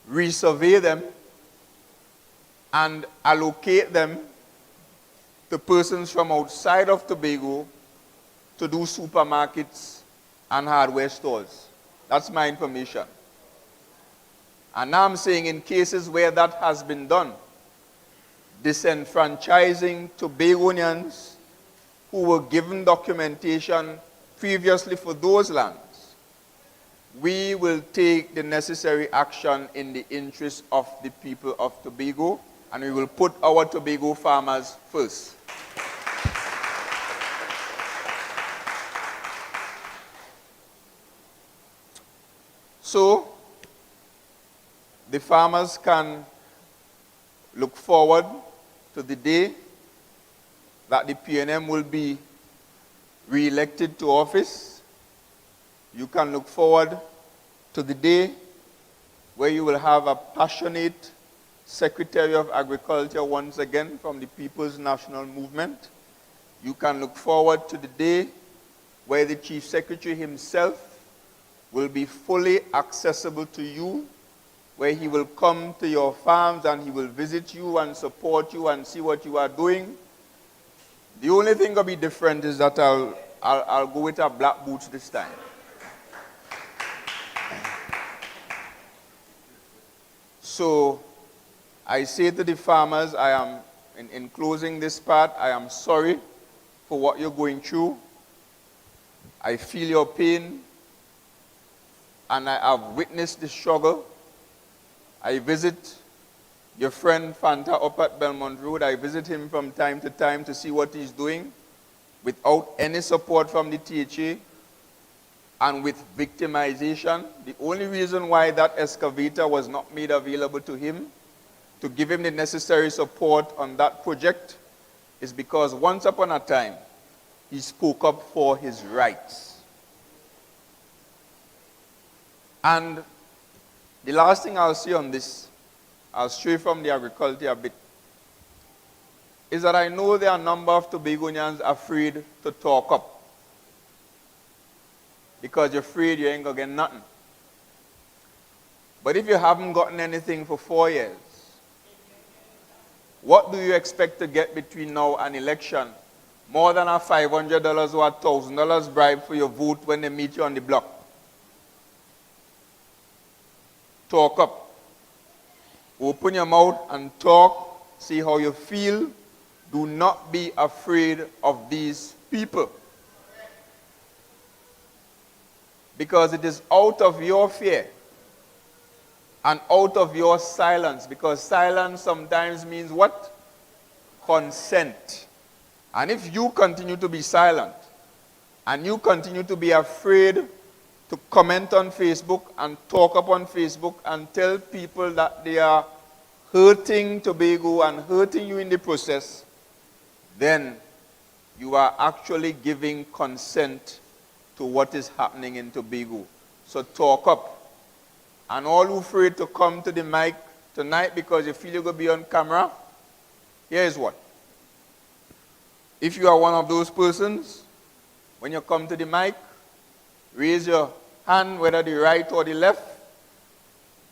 resurvey them and allocate them to persons from outside of Tobago to do supermarkets and hardware stores. That's my information. And now I'm saying in cases where that has been done, disenfranchising Tobagonians who were given documentation previously for those lands, we will take the necessary action in the interest of the people of Tobago, and we will put our Tobago farmers first. So, the farmers can look forward to the day that the PNM will be re-elected to office. You can look forward to the day where you will have a passionate Secretary of Agriculture once again from the People's National Movement. You can look forward to the day where the Chief Secretary himself will be fully accessible to you, where he will come to your farms and he will visit you and support you and see what you are doing. The only thing that will be different is that I'll go with our black boots this time. So I say to the farmers, in closing this part, I am sorry for what you're going through. I feel your pain, and I have witnessed the struggle. I visit your friend Fanta up at Belmont Road. I visit him from time to time to see what he's doing without any support from the THA and with victimization. The only reason why that excavator was not made available to him to give him the necessary support on that project is because once upon a time, he spoke up for his rights. And the last thing I'll say on this, I'll stray from the agriculture a bit, is that I know there are a number of Tobagonians afraid to talk up because you're afraid you ain't going to get nothing. But if you haven't gotten anything for 4 years, what do you expect to get between now and election? More than a $500 or $1,000 bribe for your vote when they meet you on the block. Talk up. Open your mouth and talk. See how you feel. Do not be afraid of these people. Because it is out of your fear and out of your silence. Because silence sometimes means what? Consent. And if you continue to be silent and you continue to be afraid to comment on Facebook and talk up on Facebook and tell people that they are hurting Tobago and hurting you in the process, then you are actually giving consent to what is happening in Tobago. So talk up. And all who afraid to come to the mic tonight because you feel you're going to be on camera, here is what. If you are one of those persons, when you come to the mic, raise your hand, whether the right or the left.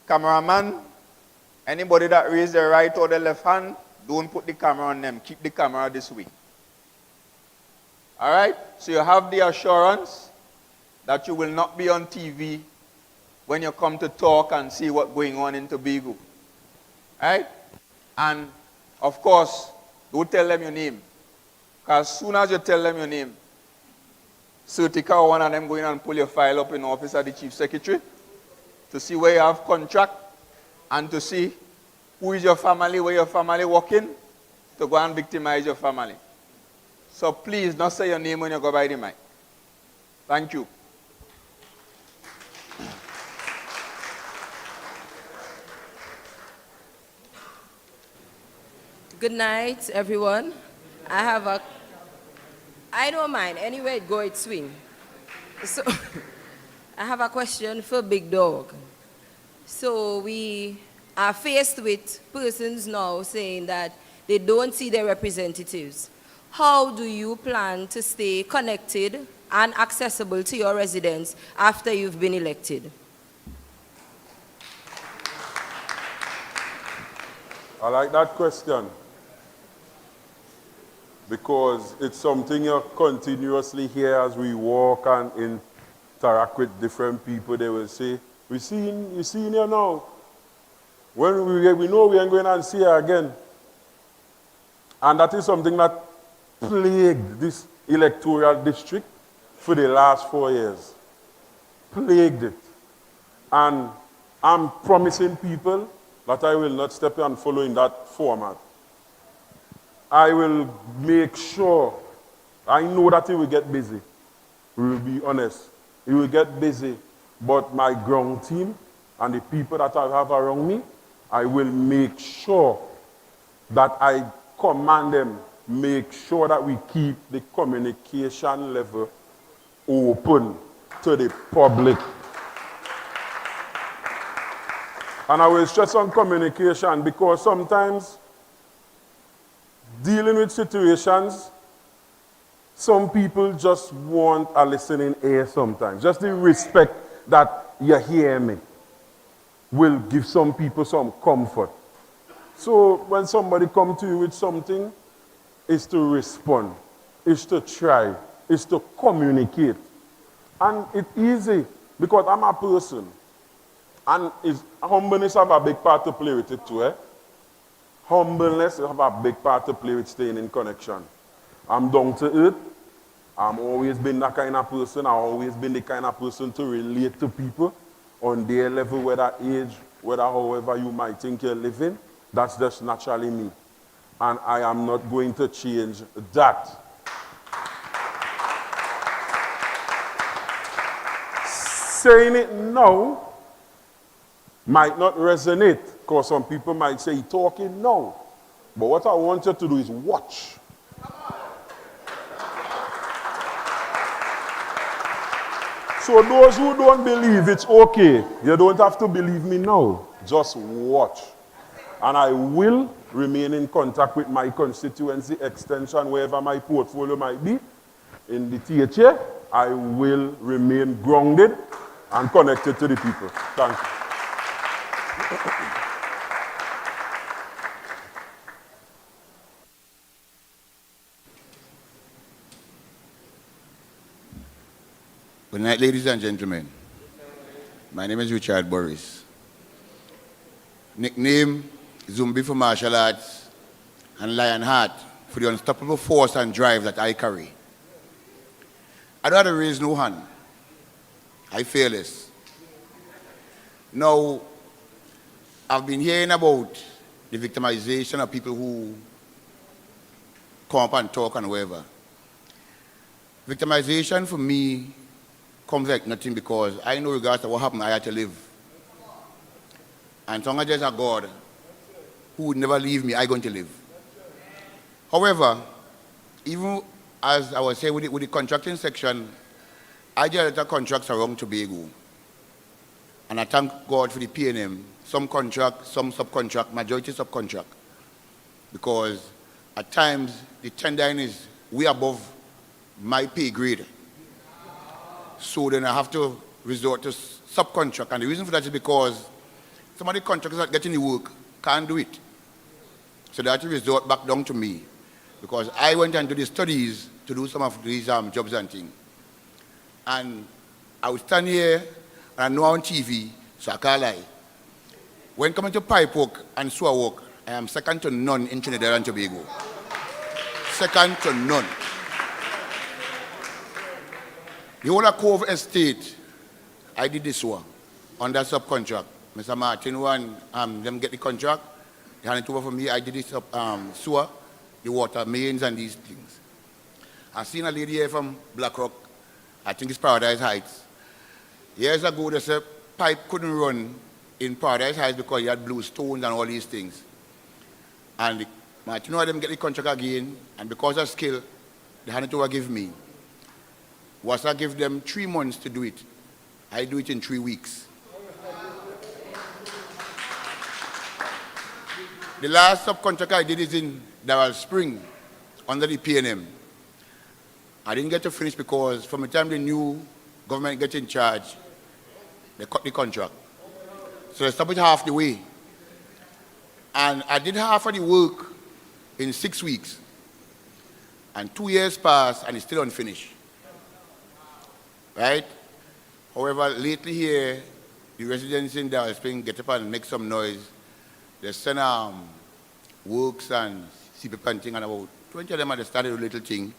Cameraman, anybody that raised the right or the left hand, don't put the camera on them. Keep the camera this way. All right? So you have the assurance that you will not be on TV when you come to talk and see what's going on in Tobago. All right? And, of course, don't tell them your name. Because as soon as you tell them your name, Certica or one of them going and pull your file up in the office of the Chief Secretary to see where you have contract and to see who is your family, where your family working, to go and victimize your family. So please, not say your name when you go by the mic. Thank you. Good night, everyone. I don't mind. Anywhere it go, it swing. So, I have a question for Big Dog. So, we are faced with persons now saying that they don't see their representatives. How do you plan to stay connected and accessible to your residents after you've been elected? I like that question because it's something you continuously hear as we walk and interact with different people. They will say, you seen you now. When we know we ain't going to see her again. And that is something that plagued this electoral district for the last 4 years. Plagued it. And I'm promising people that I will not step and follow in that format. I will make sure, I know that it will get busy. We will be honest. It will get busy. But my ground team and the people that I have around me, I will make sure that I command them, make sure that we keep the communication level open to the public. And I will stress on communication because sometimes dealing with situations, some people just want a listening ear sometimes. Just the respect that you hear me will give some people some comfort. So when somebody comes to you with something, it's to respond, it's to try, it's to communicate. And it's easy because I'm a person. And humbleness have a big part to play with it too. Humbleness have a big part to play with staying in connection. I'm down to earth. I've always been that kind of person. I've always been the kind of person to relate to people on their level, whether age, whether however you might think you're living. That's just naturally me. And I am not going to change that. Saying it now might not resonate, because some people might say, talking now. But what I want you to do is watch. So those who don't believe, it's okay. You don't have to believe me now. Just watch. And I will remain in contact with my constituency extension, wherever my portfolio might be. In the THA, I will remain grounded and connected to the people. Thank you. Good night, ladies and gentlemen. My name is Richard Boris. Nickname, Zumbi for martial arts and Lionheart for the unstoppable force and drive that I carry. I don't have to raise no hand. I fearless. Now, I've been hearing about the victimization of people who come up and talk and whatever. Victimization for me comes like nothing because I know regardless of what happened, I had to live. And so long as there's a God who would never leave me, I'm going to live. However, even as I was saying with the contracting section, I did a lot of contracts around Tobago. And I thank God for the P&M. Some contract, some subcontract, majority subcontract. Because at times, the tendering is way above my pay grade. So then I have to resort to subcontract. And the reason for that is because some of the contractors that getting the work can't do it. So they have to resort back down to me. Because I went and did the studies to do some of these jobs and things. And I would stand here, and I know on TV, so I can't lie. When coming to pipe work and sewer work, I am second to none in Trinidad and Tobago. Second to none. The whole of Cove Estate, I did this one under subcontract. Mr. Martin one, them get the contract, they hand it over for me. I did this sewer, the water mains and these things. I seen a lady here from Blackrock, I think it's Paradise Heights. Years ago, they said pipe couldn't run in Paradise Heights because you had blue stones and all these things. And Martin had them get the contract again, and because of skill, they had it over give me. Was I give them 3 months to do it. I do it in 3 weeks. The last subcontract I did is in Darrell Spring, under the P&M. I didn't get to finish because from the time the new government got in charge, they cut the contract. So they stopped it half the way. And I did half of the work in 6 weeks. And 2 years passed and it's still unfinished. Right? However, lately here, the residents in Darrell Spring get up and make some noise. They send works and CP planting, and about 20 of them had started a little thing.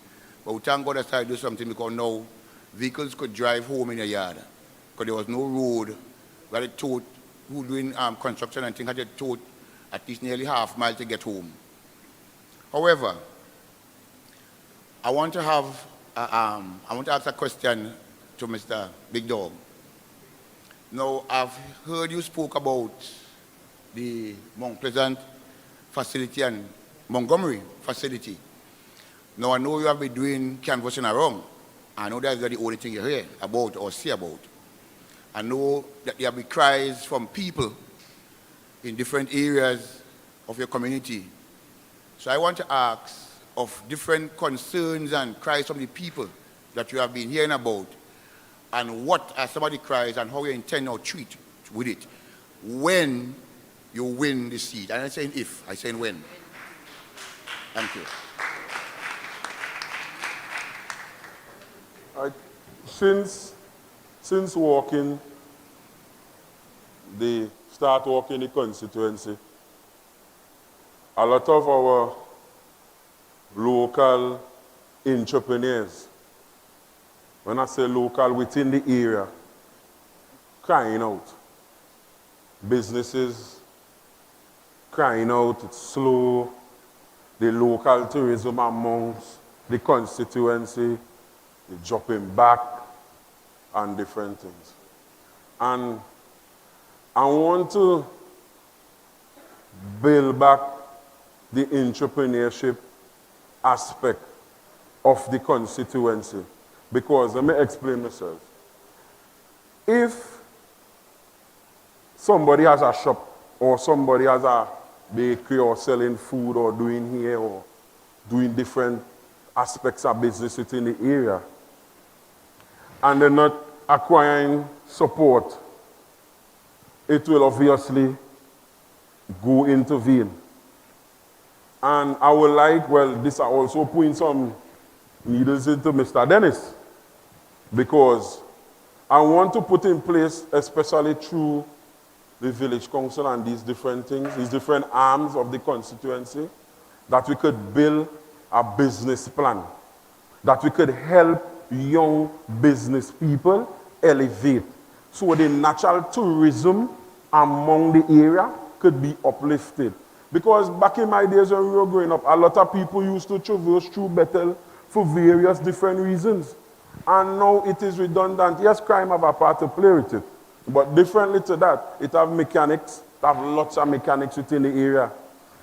But we thank God they started to do something because now vehicles could drive home in a yard. Because there was no road where they towed, who doing construction and things had to tow at least nearly half mile to get home. However, I want to ask a question to Mr. Big Dog. Now, I've heard you spoke about the Mount Pleasant facility and Montgomery facility. Now, I know you have been doing canvassing around. I know that's not the only thing you hear about or see about. I know that there have been cries from people in different areas of your community. So I want to ask of different concerns and cries from the people that you have been hearing about, and what are some of the cries and how you intend to treat with it when you win the seat. And I'm saying if, I'm saying when. Thank you. Since walking, start walking the constituency, a lot of our local entrepreneurs, when I say local, within the area, crying out. Businesses crying out, it's slow, the local tourism amongst the constituency, the dropping back, and different things. And I want to build back the entrepreneurship aspect of the constituency. Because, let me explain myself. If somebody has a shop or somebody has a bakery or selling food or doing here or doing different aspects of business within the area, and they're not acquiring support, it will obviously go into vain. And I would like, well, this I also putting some needles into Mr. Dennis, because I want to put in place, especially through the village council and these different things, these different arms of the constituency, that we could build a business plan that we could help young business people elevate so the natural tourism among the area could be uplifted. Because back in my days when we were growing up, a lot of people used to traverse through Bethel for various different reasons. And now it is redundant. Yes, crime have a part to play with it. But differently to that, it have mechanics, it have lots of mechanics within the area.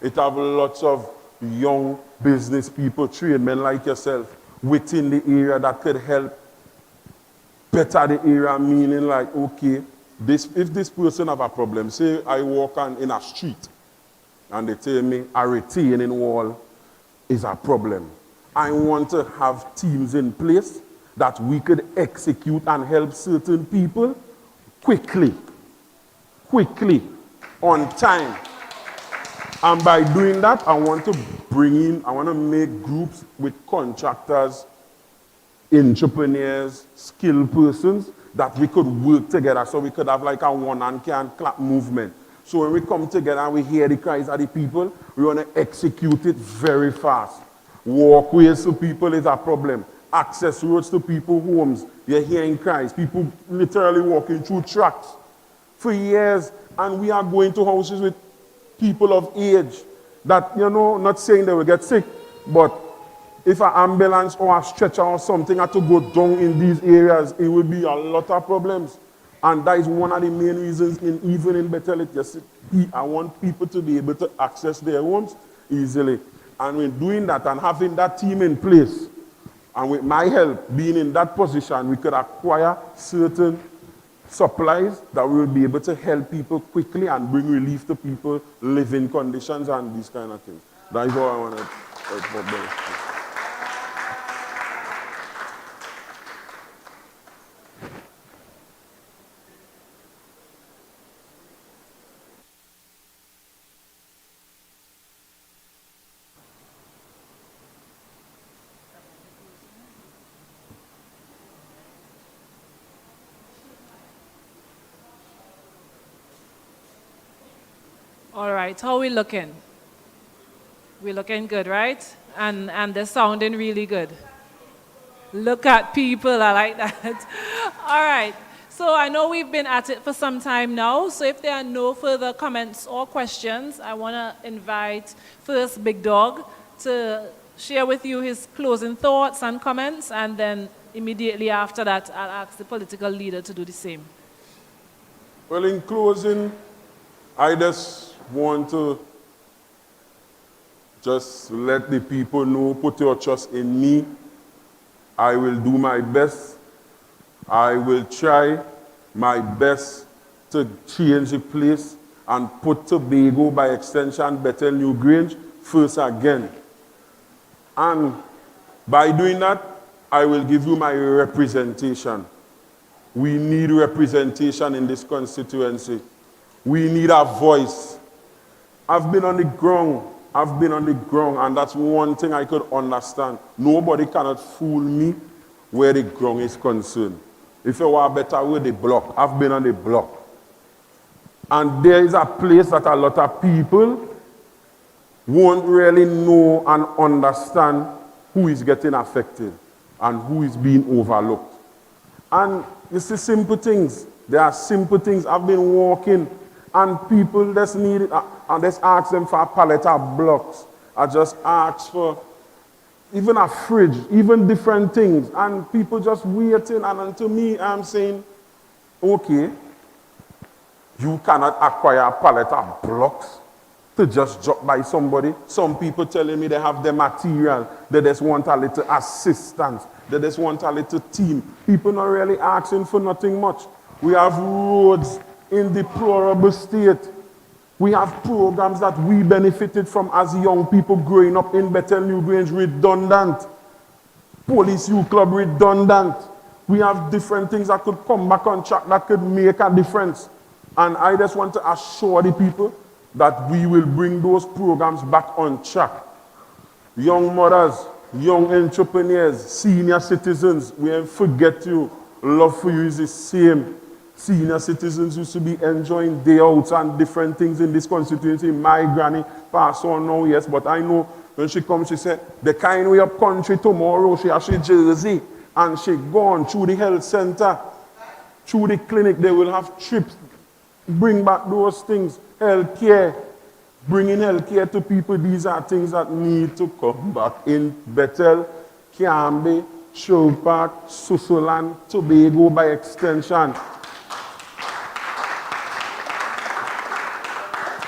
It have lots of young business people, tradesmen like yourself, within the area that could help better the area, meaning like, okay, if this person have a problem, say I walk in a street and they tell me a retaining wall is a problem. I want to have teams in place that we could execute and help certain people quickly, on time. And by doing that, I want to make groups with contractors, entrepreneurs, skilled persons that we could work together so we could have like a one-hand can clap movement. So when we come together and we hear the cries of the people, we want to execute it very fast. Walkways to people is a problem. Access roads to people's homes, you're hearing cries. People literally walking through tracks for years, and we are going to houses with people of age that, not saying they will get sick, but if an ambulance or a stretcher or something had to go down in these areas, it will be a lot of problems. And that is one of the main reasons, even in Bethel, I want people to be able to access their homes easily. And when doing that and having that team in place, and with my help being in that position, we could acquire certain supplies that we will be able to help people quickly and bring relief to people, living conditions and these kind of things. That is all I want to talk about. All right, how we looking? We looking good, right? And they're sounding really good. Look at people, I like that. All right, so I know we've been at it for some time now, so if there are no further comments or questions, I want to invite first Big Dog to share with you his closing thoughts and comments, and then immediately after that, I'll ask the political leader to do the same. Well, in closing, I just want to just let the people know, put your trust in me. I will do my best. I will try my best to change the place and put Tobago, by extension, Bethel New Grange, first again. And by doing that, I will give you my representation. We need representation in this constituency. We need a voice. I've been on the ground, and that's one thing I could understand. Nobody cannot fool me where the ground is concerned. If you want a better word, the block. I've been on the block. And there is a place that a lot of people won't really know and understand who is getting affected and who is being overlooked. And you see simple things. There are simple things. I've been walking, and people just need it. I just ask them for a pallet of blocks. I just ask for even a fridge, even different things. And people just waiting. And to me, I'm saying, okay, you cannot acquire a pallet of blocks to just drop by somebody. Some people telling me they have the material. They just want a little assistance. They just want a little team. People not really asking for nothing much. We have roads in deplorable state. We have programs that we benefited from as young people growing up in Bethel New Grange, redundant. Police Youth Club, redundant. We have different things that could come back on track that could make a difference. And I just want to assure the people that we will bring those programs back on track. Young mothers, young entrepreneurs, senior citizens, we ain't forget you. Love for you is the same. Senior citizens used to be enjoying day outs and different things in this constituency. My granny passed on now, yes, but I know When she comes, she said, the kind way up country tomorrow, she has she jersey, and she gone through the health center, through the clinic, they will have trips, bring back those things, health care, bringing health care to people. These are things that need to come back in Bethel, Kiambe, Sherwood Park, Susuland, Tobago by extension.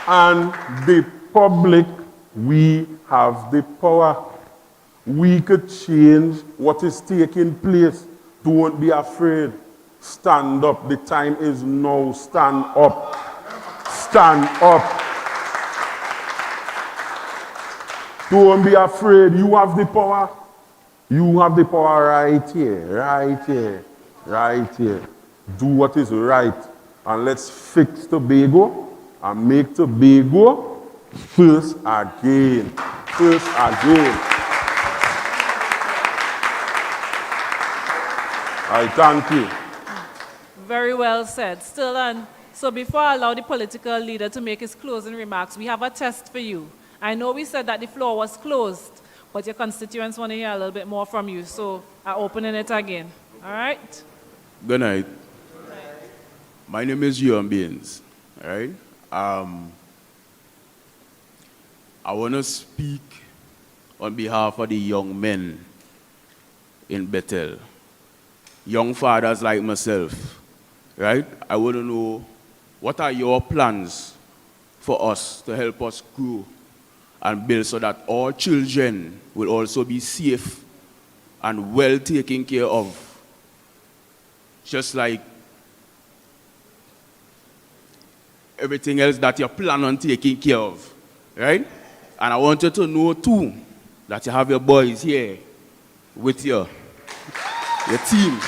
And the public, we have the power. We could change what is taking place. Don't be afraid. Stand up. The time is now. Stand up. Stand up. Don't be afraid. You have the power. You have the power right here, right here, right here. Do what is right. And let's fix Tobago and make Tobago first again. First again. I thank you. Very well said. Still on. So before I allow the political leader to make his closing remarks, we have a test for you. I know we said that the floor was closed, but your constituents want to hear a little bit more from you, so I'm opening it again. All right? Good night. My name is Yuan Baines. All right? I want to speak on behalf of the young men in Bethel. Young fathers like myself, right? I want to know, what are your plans for us to help us grow and build so that all children will also be safe and well taken care of, just like everything else that you plan on taking care of, right? And I want you to know too that you have your boys here with you, your team.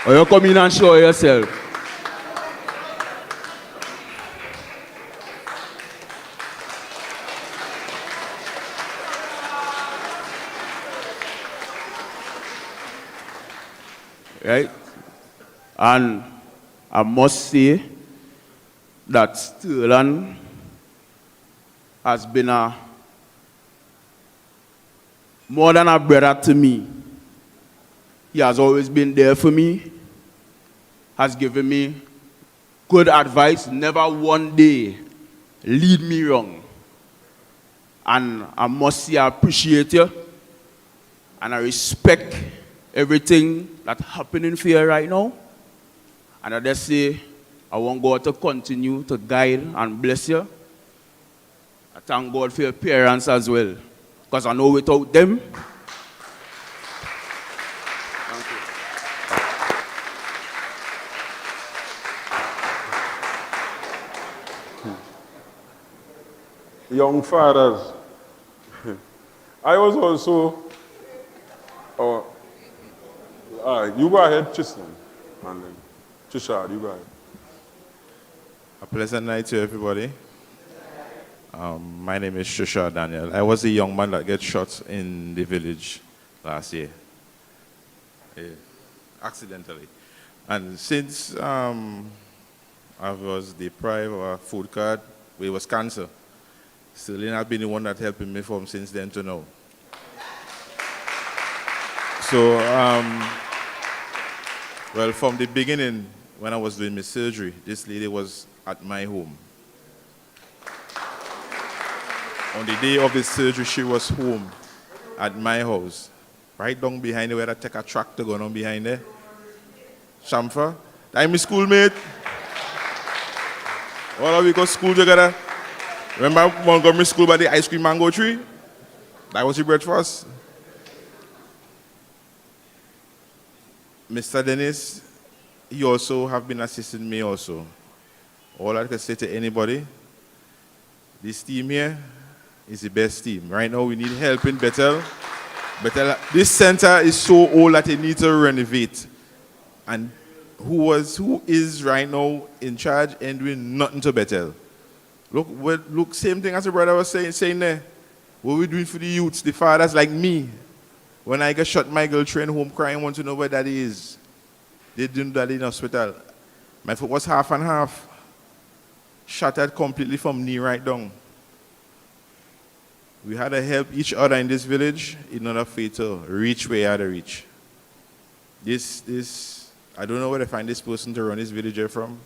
Or you come in and show yourself. Right? And I must say that Sterling has been more than a brother to me. He has always been there for me, has given me good advice, never one day lead me wrong. And I must say I appreciate you, and I respect everything that's happening for you right now. And I just say, I want God to continue to guide and bless you. I thank God for your parents as well, because I know without them, young fathers. I was also, you go ahead, Tristan, and then Trishard, you go ahead. A pleasant night to everybody. My name is Trishard Daniel. I was the young man that got shot in the village last year, accidentally. And since I was deprived of a food card, it was cancer. Celine has been the one that helping me from since then to now. So, well, from the beginning, when I was doing my surgery, this lady was at my home. On the day of the surgery, she was home at my house, right down behind where I take a tractor going on behind there. Shamfa, I'm my schoolmate. All of we go to school together. Remember Montgomery School by the ice cream mango tree? That was your breakfast. Mr. Dennis, he also have been assisting me also. All I can say to anybody, this team here is the best team. Right now we need help in Bethel. This center is so old that it needs to renovate. And who is right now in charge and doing nothing to Bethel? Look, same thing as the brother was saying there. What we doing for the youths, the fathers like me? When I get shot, my girl train home crying, want to know where daddy is. They didn't daddy in hospital. My foot was half and half. shattered completely from knee right down. We had to help each other in this village in order for it to reach where you had to reach. I don't know where to find this person to run this village here from.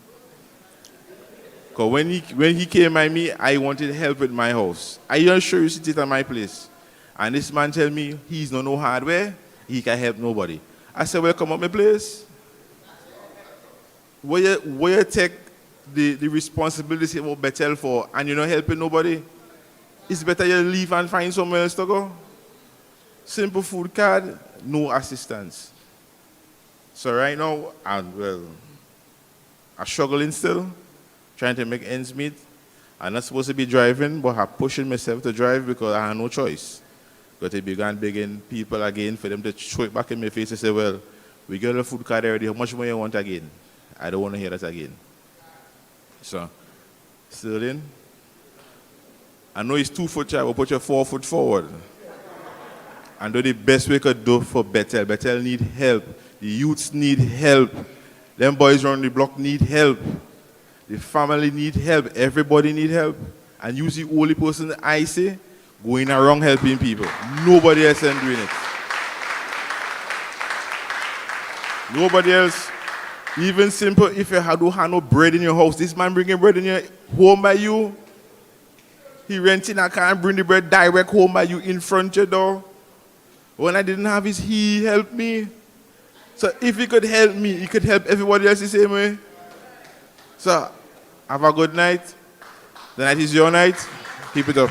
Because when he came by me, I wanted help with my house. I don't sure you sit it at my place. And this man tell me he's no hardware, he can help nobody. I said, well, come up my place. Where you take the responsibility of Bethel for and you're not helping nobody, it's better you leave and find somewhere else to go. Simple food card, no assistance. So right now, I'm struggling still, trying to make ends meet. I'm not supposed to be driving, but I'm pushing myself to drive because I have no choice. But they began begging people again for them to throw it back in my face and say, well, we got a food card already, how much more you want again? I don't want to hear that again. So, still in. I know it's 2 foot shy, but put your 4 foot forward. And do the best we could do for Bethel. Bethel need help. The youths need help. Them boys around the block need help. The family need help. Everybody need help. And you see the only person I see going around helping people. Nobody else is doing it. Nobody else. Even simple, if you don't have no bread in your house, this man bringing bread in your home by you. He renting a car and bring the bread direct home by you in front of your door. When I didn't have his, he helped me. So if he could help me, he could help everybody else the same way. So, have a good night. The night is your night. Keep it up.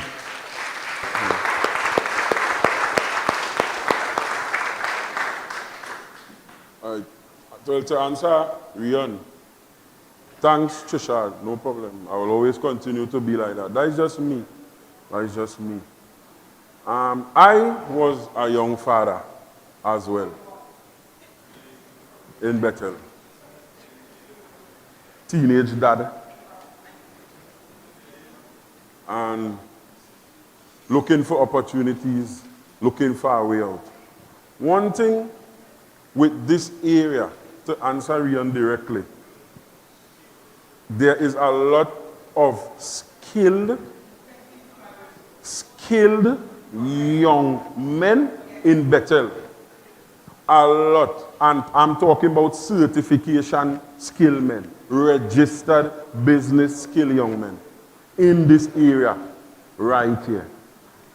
Well, to answer, Rian, thanks, Trisha, no problem. I will always continue to be like that. That is just me. That is just me. I was a young father as well in Bethel. Teenage dad. And looking for opportunities, looking for a way out. One thing with this area, to answer Rian directly, there is a lot of skilled young men in Bethel. A lot. And I'm talking about certification skill men, registered business skill young men in this area right here.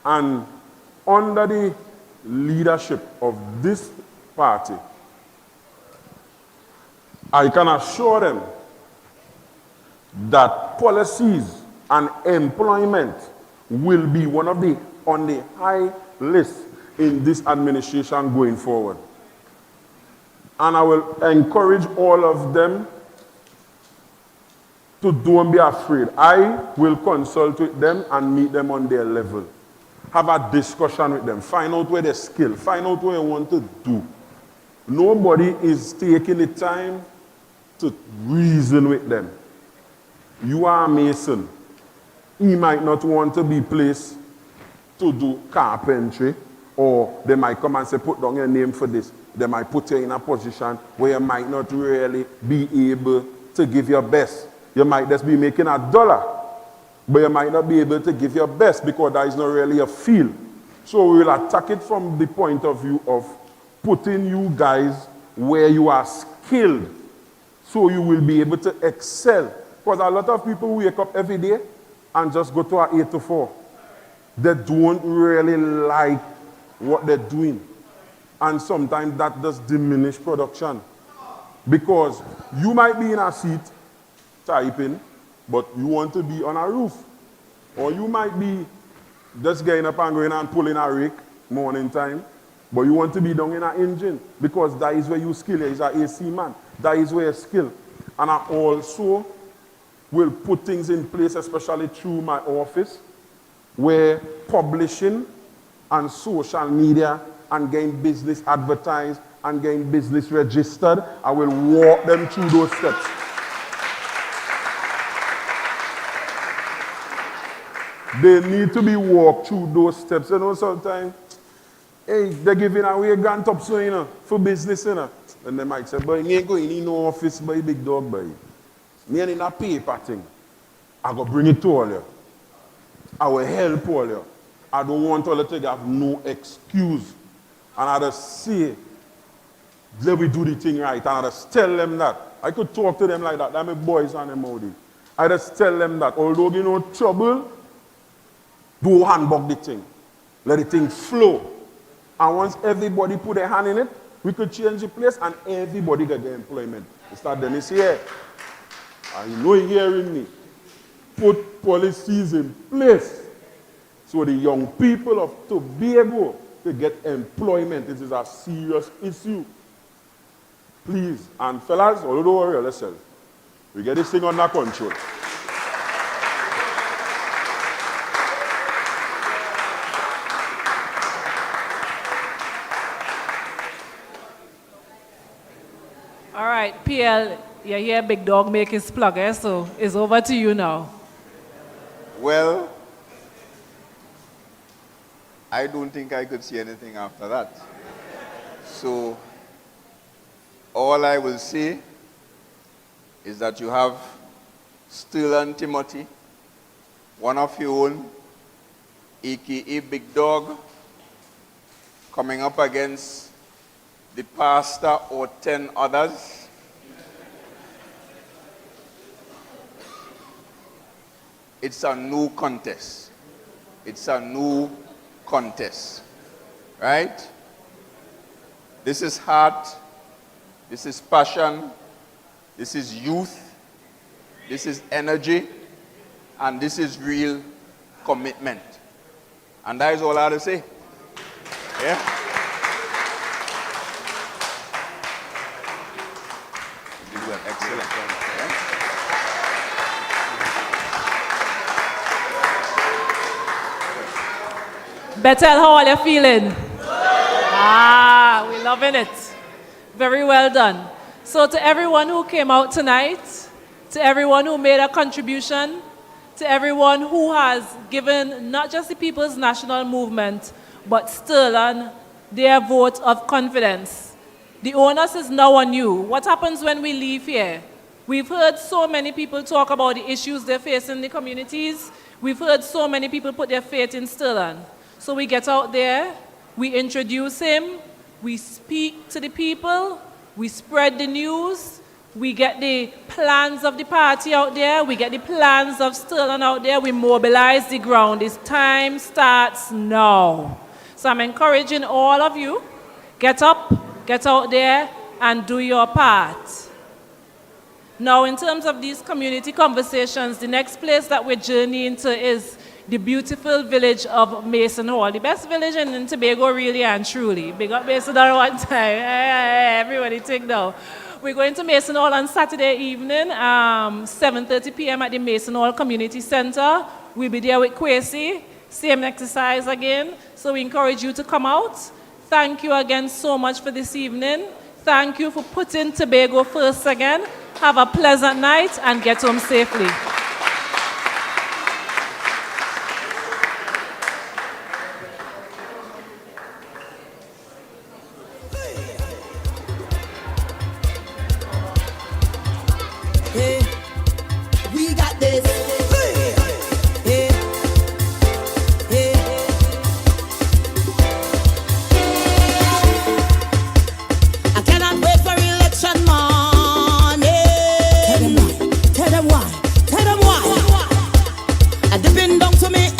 And under the leadership of this party, I can assure them that policies and employment will be on the high list in this administration going forward. And I will encourage all of them to don't be afraid. I will consult with them and meet them on their level. Have a discussion with them. Find out where their skill. Find out what they want to do. Nobody is taking the time to reason with them. You are a mason. He might not want to be placed to do carpentry, or they might come and say, put down your name for this. They might put you in a position where you might not really be able to give your best. You might just be making $1, but you might not be able to give your best because that is not really a field. So we will attack it from the point of view of putting you guys where you are skilled, so you will be able to excel. Because a lot of people wake up every day and just go to an 8 to 4. They don't really like what they're doing. And sometimes that does diminish production. Because you might be in a seat typing, but you want to be on a roof. Or you might be just getting up and going and pulling a rake morning time, but you want to be down in an engine, because that is where you skill. Is an AC man. That is where you skill. And I also will put things in place, especially through my office, where publishing and social media and getting business advertised and getting business registered, I will walk them through those steps. They need to be walked through those steps. You know, sometimes, hey, they're giving away grant up so, you know, for business, you know. And they might say, boy, you ain't going in no office, boy, big dog, boy. Me ain't in a paper thing. I go bring it to all you. I will help all you. I don't want all you to have no excuse. And I just say, let me do the thing right. And I just tell them that. I could talk to them like that. They're my boys and them out there. I just tell them that. Although you know trouble, do handbug the thing. Let the thing flow. And once everybody put their hand in it, we could change the place and everybody get their employment. Mr. Dennis here. And you know you're hearing me. Put policies in place so the young people of Tobago to get employment. This is a serious issue. Please, and fellas, don't worry yourself. We get this thing under control. All right, PL, you hear Big Dog make his plug, eh? So it's over to you now. Well, I don't think I could see anything after that. So, all I will say is that you have Sterling Timothy, one of your own, a.k.a. Big Dog, coming up against the pastor or 10 others. It's a no contest. It's a no contest. Right? This is heart. This is passion. This is youth. This is energy. And this is real commitment. And that is all I have to say. Yeah? You do an excellent job. Bethel, how are you feeling? We're loving it. Very well done. So to everyone who came out tonight, to everyone who made a contribution, to everyone who has given not just the People's National Movement, but Sterling their vote of confidence. The onus is now on you. What happens when we leave here? We've heard so many people talk about the issues they face in the communities. We've heard so many people put their faith in Sterling. So we get out there, we introduce him, we speak to the people, we spread the news, we get the plans of the party out there, we get the plans of Sterling out there, we mobilize the ground. This time starts now. So I'm encouraging all of you, get up, get out there, and do your part. Now, in terms of these community conversations, the next place that we're journeying to is the beautiful village of Mason Hall. The best village in Tobago, really and truly. Big up Mason Hall one time. Everybody take now. We're going to Mason Hall on Saturday evening, 7:30 p.m. at the Mason Hall Community Center. We'll be there with Kwesi. Same exercise again. So we encourage you to come out. Thank you again so much for this evening. Thank you for putting Tobago first again. Have a pleasant night and get home safely. Tell them why. I depend on to me.